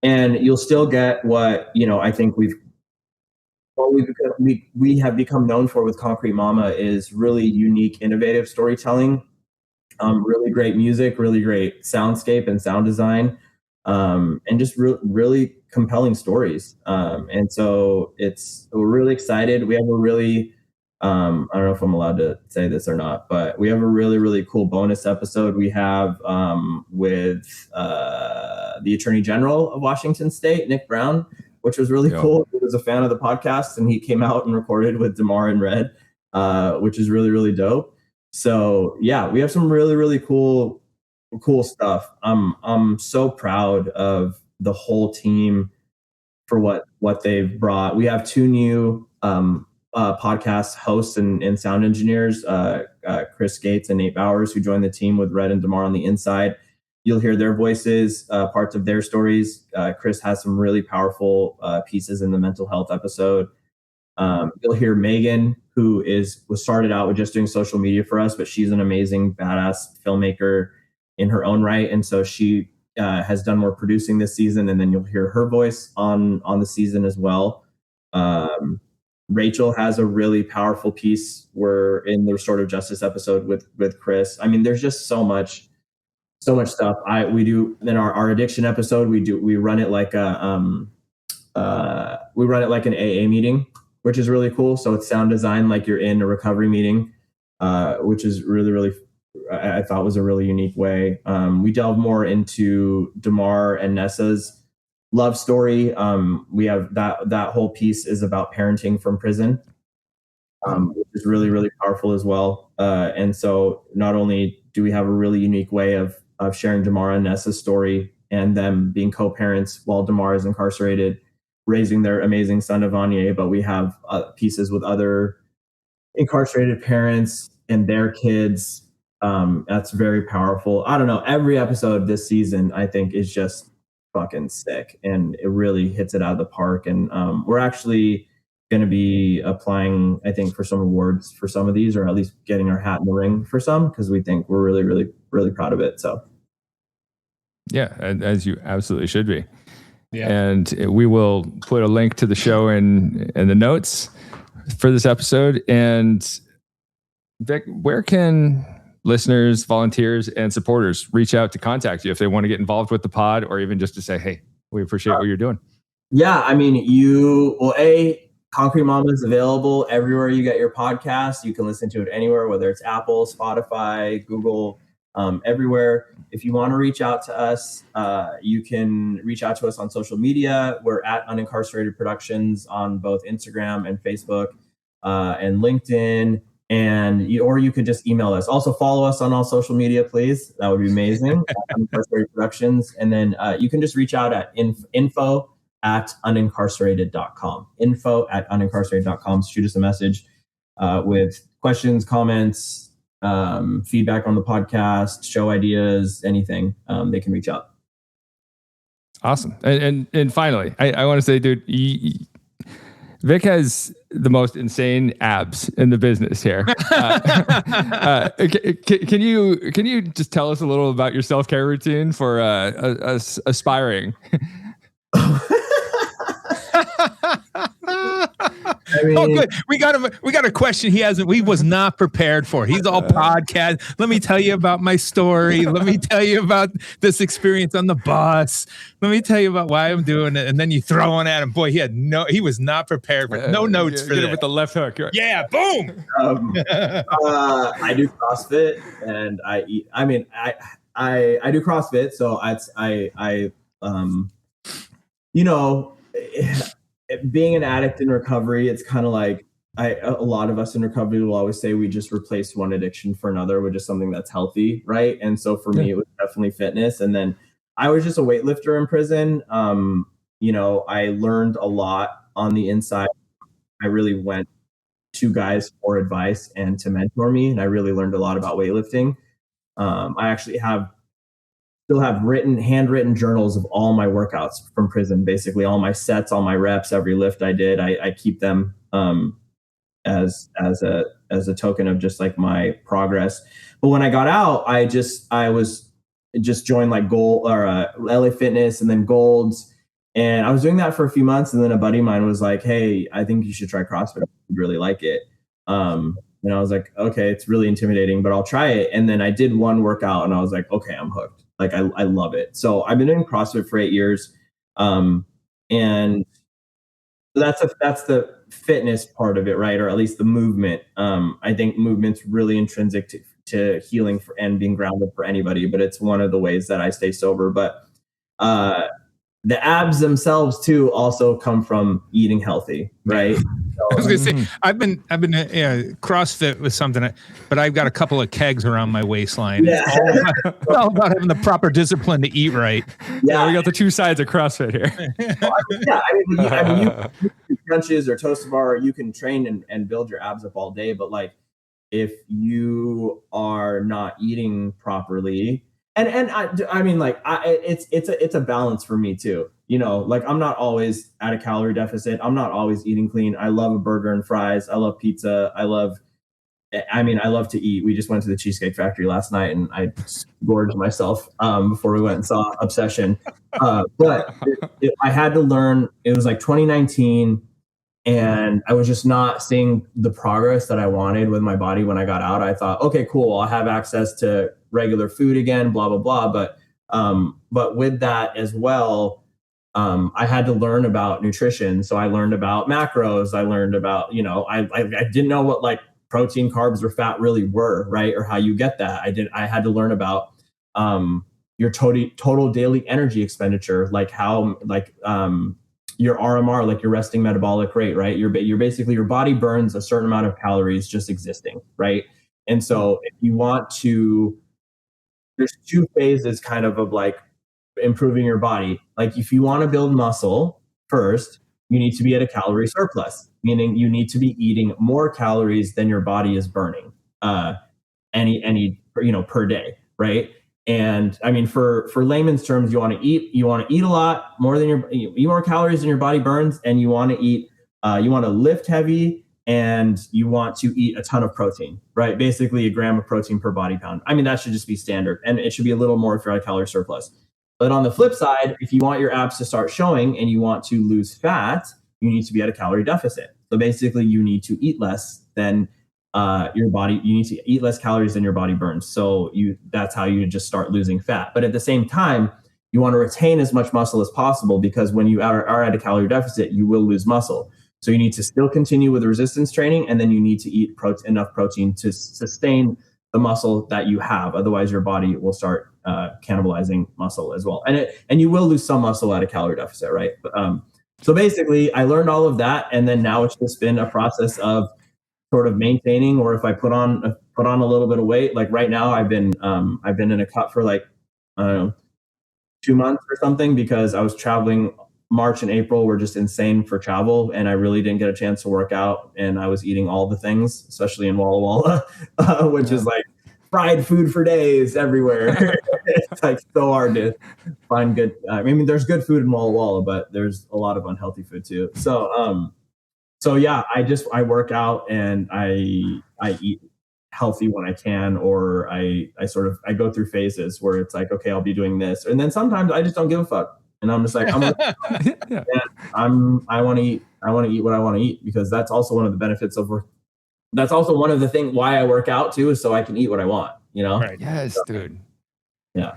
And you'll still get what, you know, I think what we have become known for with Concrete Mama is really unique, innovative storytelling, really great music, really great soundscape and sound design, and just really compelling stories. And so we're really excited. We have a really, I don't know if I'm allowed to say this or not, but we have a really, really cool bonus episode we have with the Attorney General of Washington State, Nick Brown, which was really cool. He was a fan of the podcast, and he came out and recorded with Damar and Red, which is really, really dope. So yeah, we have some really, really cool stuff. I'm so proud of the whole team for what they've brought. We have 2 new podcast hosts and sound engineers, Chris Gates and Nate Bowers, who joined the team with Red and Damar on the inside. You'll hear their voices, parts of their stories. Chris has some really powerful pieces in the mental health episode. You'll hear Megan, who was started out with just doing social media for us, but she's an amazing, badass filmmaker in her own right. And so she has done more producing this season, and then you'll hear her voice on the season as well. Rachel has a really powerful piece. We're in the restorative justice episode with Chris. I mean, there's just so much stuff. We do in our addiction episode. We run it like an AA meeting, which is really cool. So it's sound design like you're in a recovery meeting, which is really, really, I thought was a really unique way. We delve more into Damar and Nessa's love story. We have that whole piece is about parenting from prison, which is really, really powerful as well. And so not only do we have a really unique way of sharing Damar and Nessa's story and them being co-parents while Damar is incarcerated, raising their amazing son Avanye, but we have pieces with other incarcerated parents and their kids. That's very powerful. I don't know. Every episode this season, I think, is just fucking sick, and it really hits it out of the park. And we're actually going to be applying, I think, for some awards for some of these, or at least getting our hat in the ring for some, because we think we're really, really, really proud of it. So, yeah, as you absolutely should be. Yeah. And we will put a link to the show in the notes for this episode. And Vic, where can listeners, volunteers, and supporters reach out to contact you if they want to get involved with the pod, or even just to say, hey, we appreciate what you're doing? Yeah, I mean, Concrete Mama is available everywhere you get your podcast. You can listen to it anywhere, whether it's Apple, Spotify, Google, everywhere. If you want to reach out to us, you can reach out to us on social media. We're at Unincarcerated Productions on both Instagram and Facebook and LinkedIn. Or you could just email us. Also follow us on all social media, please. That would be amazing. Unincarcerated Productions. And then you can just reach out at info@unincarcerated.com. info@unincarcerated.com. Shoot us a message with questions, comments, feedback on the podcast, show ideas, anything. They can reach out. Awesome. And finally, I want to say, dude, Vic has the most insane abs in the business here. Can you just tell us a little about your self-care routine for aspiring? I mean, Oh, good. We got a question he was not prepared for. He's all podcast. Let me tell you about my story. Let me tell you about this experience on the bus. Let me tell you about why I'm doing it. And then you throw one at him. Boy, he was not for no notes for Get that. it with the left hook. Yeah, boom. I do CrossFit, and I do CrossFit. So being an addict in recovery, it's kind of like a lot of us in recovery will always say we just replace one addiction for another with just something that's healthy, right? And so for me, it was definitely fitness. And then I was just a weightlifter in prison. I learned a lot on the inside. I really went to guys for advice and to mentor me, and I really learned a lot about weightlifting. I actually still have handwritten journals of all my workouts from prison, basically all my sets, all my reps, every lift I did. I keep them as a token of just like my progress. But when I got out, I was just joined like LA Fitness and then Golds. And I was doing that for a few months, and then a buddy of mine was like, "Hey, I think you should try CrossFit. You'd really like it." And I was like, "Okay, it's really intimidating, but I'll try it." And then I did one workout, and I was like, "Okay, I'm hooked. Like, I love it." So I've been doing CrossFit for 8 years, and that's the fitness part of it, right? Or at least the movement. I think movement's really intrinsic to healing and being grounded for anybody, but it's one of the ways that I stay sober. But the abs themselves too also come from eating healthy, right? I was gonna say I've been CrossFit was something, but I've got a couple of kegs around my waistline. Yeah. It's all about having the proper discipline to eat right. Yeah, we got the two sides of CrossFit here. You can crunches or toast bar, you can train and build your abs up all day, but like if you are not eating properly, and I mean, like it's a balance for me too. You know, like I'm not always at a calorie deficit. I'm not always eating clean. I love a burger and fries. I love pizza. I love to eat. We just went to the Cheesecake Factory last night, and I gorged myself before we went and saw Obsession. But I had to learn. It was like 2019. And I was just not seeing the progress that I wanted with my body when I got out. I thought, okay, cool. I'll have access to regular food again, blah, blah, blah. But with that as well, I had to learn about nutrition. So I learned about macros. I learned about, I didn't know what like protein, carbs, or fat really were, right? Or how you get that. I had to learn about your total daily energy expenditure, like how, your RMR, like your resting metabolic rate, right? You're basically, your body burns a certain amount of calories just existing, right? And so if you want to, there's two phases kind of like improving your body. Like if you want to build muscle first, you need to be at a calorie surplus, meaning you need to be eating more calories than your body is burning any per day, right? And I mean, for layman's terms, you want to eat a lot more than you eat more calories than your body burns, and you want to eat, you want to lift heavy, and you want to eat a ton of protein, right? Basically 1 gram of protein per body pound. I mean, that should just be standard, and it should be a little more if you're at a calorie surplus. But on the flip side, if you want your abs to start showing and you want to lose fat, you need to be at a calorie deficit. So basically, you need to eat less than your body. You need to eat less calories than your body burns. So that's how you just start losing fat. But at the same time, you want to retain as much muscle as possible, because when you are at a calorie deficit, you will lose muscle. So you need to still continue with resistance training, and then you need to eat enough protein to sustain the muscle that you have. Otherwise, your body will start cannibalizing muscle as well. And you will lose some muscle at a calorie deficit, right? So basically, I learned all of that, and then now it's just been a process of sort of maintaining, or if I put on a little bit of weight, like right now I've been in a cut for like, I don't know, 2 months or something, because I was traveling. March and April were just insane for travel, and I really didn't get a chance to work out, and I was eating all the things, especially in Walla Walla, which is like fried food for days everywhere. It's like so hard to find good. I mean, there's good food in Walla Walla, but there's a lot of unhealthy food too. So yeah, I work out, and I eat healthy when I can, or I go through phases where it's like, okay, I'll be doing this, and then sometimes I just don't give a fuck, and I'm just like, I want to eat what I want to eat, because that's also one of the benefits of work. That's also one of the things why I work out too, is so I can eat what I want, Right. Yes, dude. Yeah.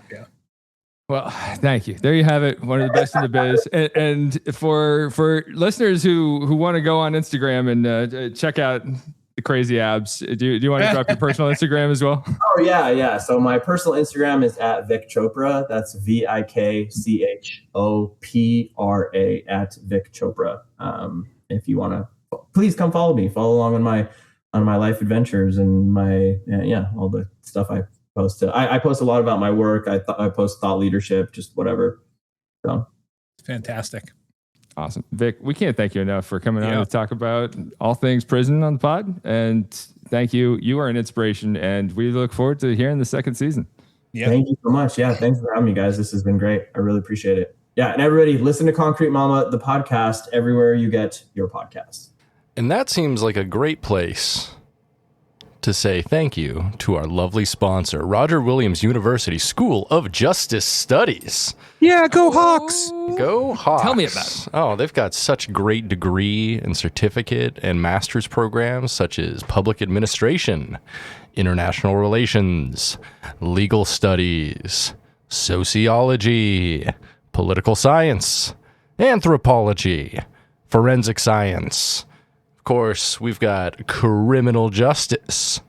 Well, thank you. There you have it. One of the best in the biz. And for listeners who want to go on Instagram and check out the crazy abs, do you want to drop your personal Instagram as well? Oh yeah. So my personal Instagram is at Vik Chopra. That's VikChopra at Vik Chopra. If you want to, please come follow me. Follow along on my life adventures and my all the stuff I post. I post a lot about my work. I post thought leadership, just whatever. So fantastic. Awesome. Vik, we can't thank you enough for coming on to talk about all things prison on the pod. And thank you. You are an inspiration, and we look forward to hearing the second season. Yeah. Thank you so much. Yeah. Thanks for having me, guys. This has been great. I really appreciate it. Yeah. And everybody, listen to Concrete Mama, the podcast, everywhere you get your podcasts. And that seems like a great place to say thank you to our lovely sponsor, Roger Williams University School of Justice Studies. Yeah, go Hawks. Go Hawks. Tell me about it. Oh, they've got such great degree and certificate and master's programs such as public administration, international relations, legal studies, sociology, political science, anthropology, forensic science. Of course, we've got criminal justice.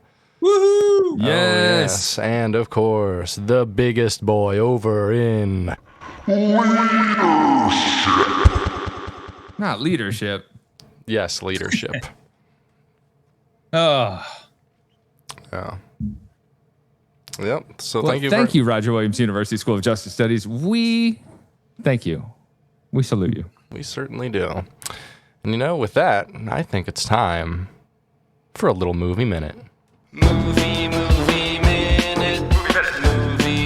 Woohoo! Yes. And of course, the biggest boy over in Not leadership. yes, leadership. Oh, Yeah. Yep. So Well, thank you. you, Roger Williams University School of Justice Studies. We thank you. We salute you. We certainly do. And you know, with that, I think it's time for a little movie minute. Movie minute.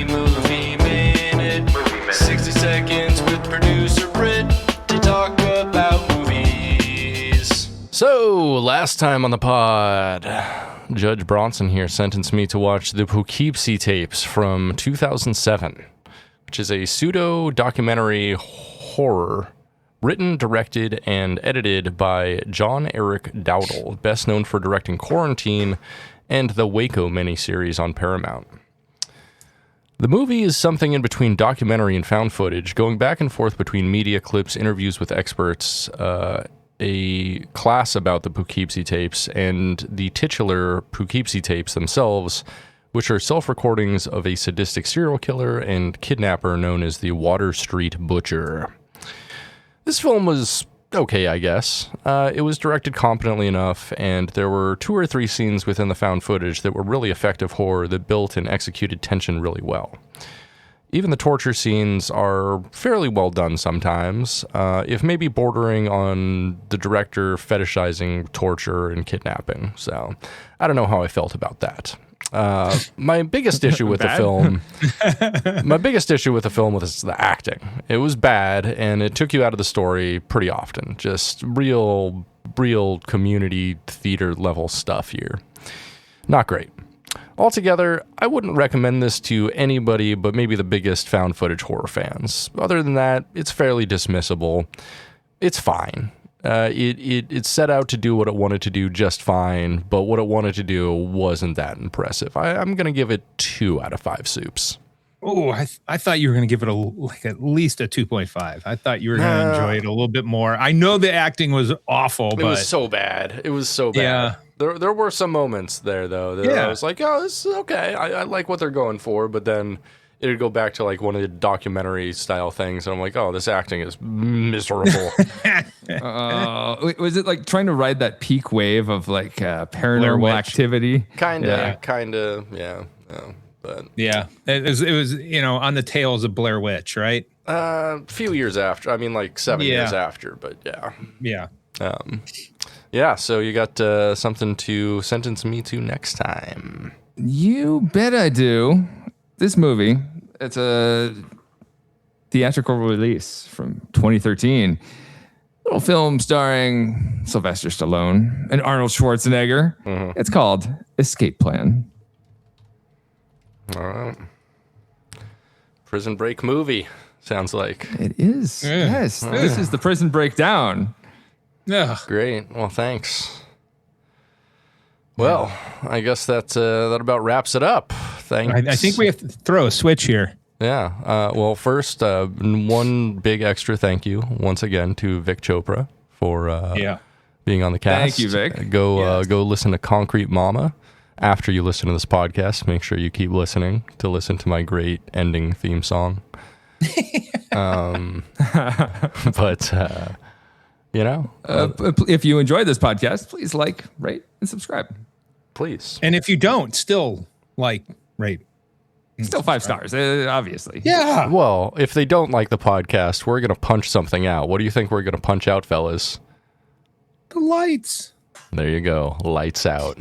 Movie minute. 60 seconds with producer Britt to talk about movies. So, last time on the pod, Judge Bronson here sentenced me to watch the Poughkeepsie tapes from 2007, which is a pseudo-documentary horror written, directed, and edited by John Eric Dowdle, best known for directing Quarantine and the Waco miniseries on Paramount. The movie is something in between documentary and found footage, going back and forth between media clips, interviews with experts, a class about the Poughkeepsie tapes, and the titular Poughkeepsie tapes themselves, which are self-recordings of a sadistic serial killer and kidnapper known as the Water Street Butcher. This film was okay, I guess. It was directed competently enough, and there were 2 or 3 scenes within the found footage that were really effective horror that built and executed tension really well. Even the torture scenes are fairly well done sometimes, if maybe bordering on the director fetishizing torture and kidnapping. So I don't know how I felt about that. My biggest issue with the film was the acting. It was bad, and it took you out of the story pretty often. Just real community theater level stuff here. Not great. Altogether, I wouldn't recommend this to anybody but maybe the biggest found footage horror fans. Other than that, it's fairly dismissible. It's fine. It set out to do what it wanted to do just fine, but what it wanted to do wasn't that impressive. I'm going to give it 2 out of 5 soups. Oh, I thought you were going to give it at least a 2.5. I thought you were going to enjoy it a little bit more. I know the acting was awful, but it was so bad. It was so bad. Yeah. There were some moments there, though, that I was like, oh, this is okay. I like what they're going for, but then it would go back to like one of the documentary style things, and I'm like, oh, this acting is miserable. Was it like trying to ride that peak wave of like paranormal activity? Kinda, but yeah, it was on the tails of Blair Witch, right? a few years after. I mean, like 7 years after, but Yeah. So you got something to sentence me to next time. You bet I do. This movie, it's a theatrical release from 2013. Little film starring Sylvester Stallone and Arnold Schwarzenegger. Mm-hmm. It's called Escape Plan. All right. Prison Break movie, sounds like. It is. Yeah. Yes. This is the Prison Breakdown. Yeah. Great. Well, thanks. Well, I guess that about wraps it up. Thanks. I think we have to throw a switch here. Yeah. Well, first, one big extra thank you once again to Vik Chopra for being on the cast. Thank you, Vik. Go listen to Concrete Mama after you listen to this podcast. Make sure you keep listening to listen to my great ending theme song. If you enjoyed this podcast, please like, rate, and subscribe. Please. And if you don't, still rate. Still 5 stars, obviously. Yeah. Well, if they don't like the podcast, we're going to punch something out. What do you think we're going to punch out, fellas? The lights. There you go. Lights out.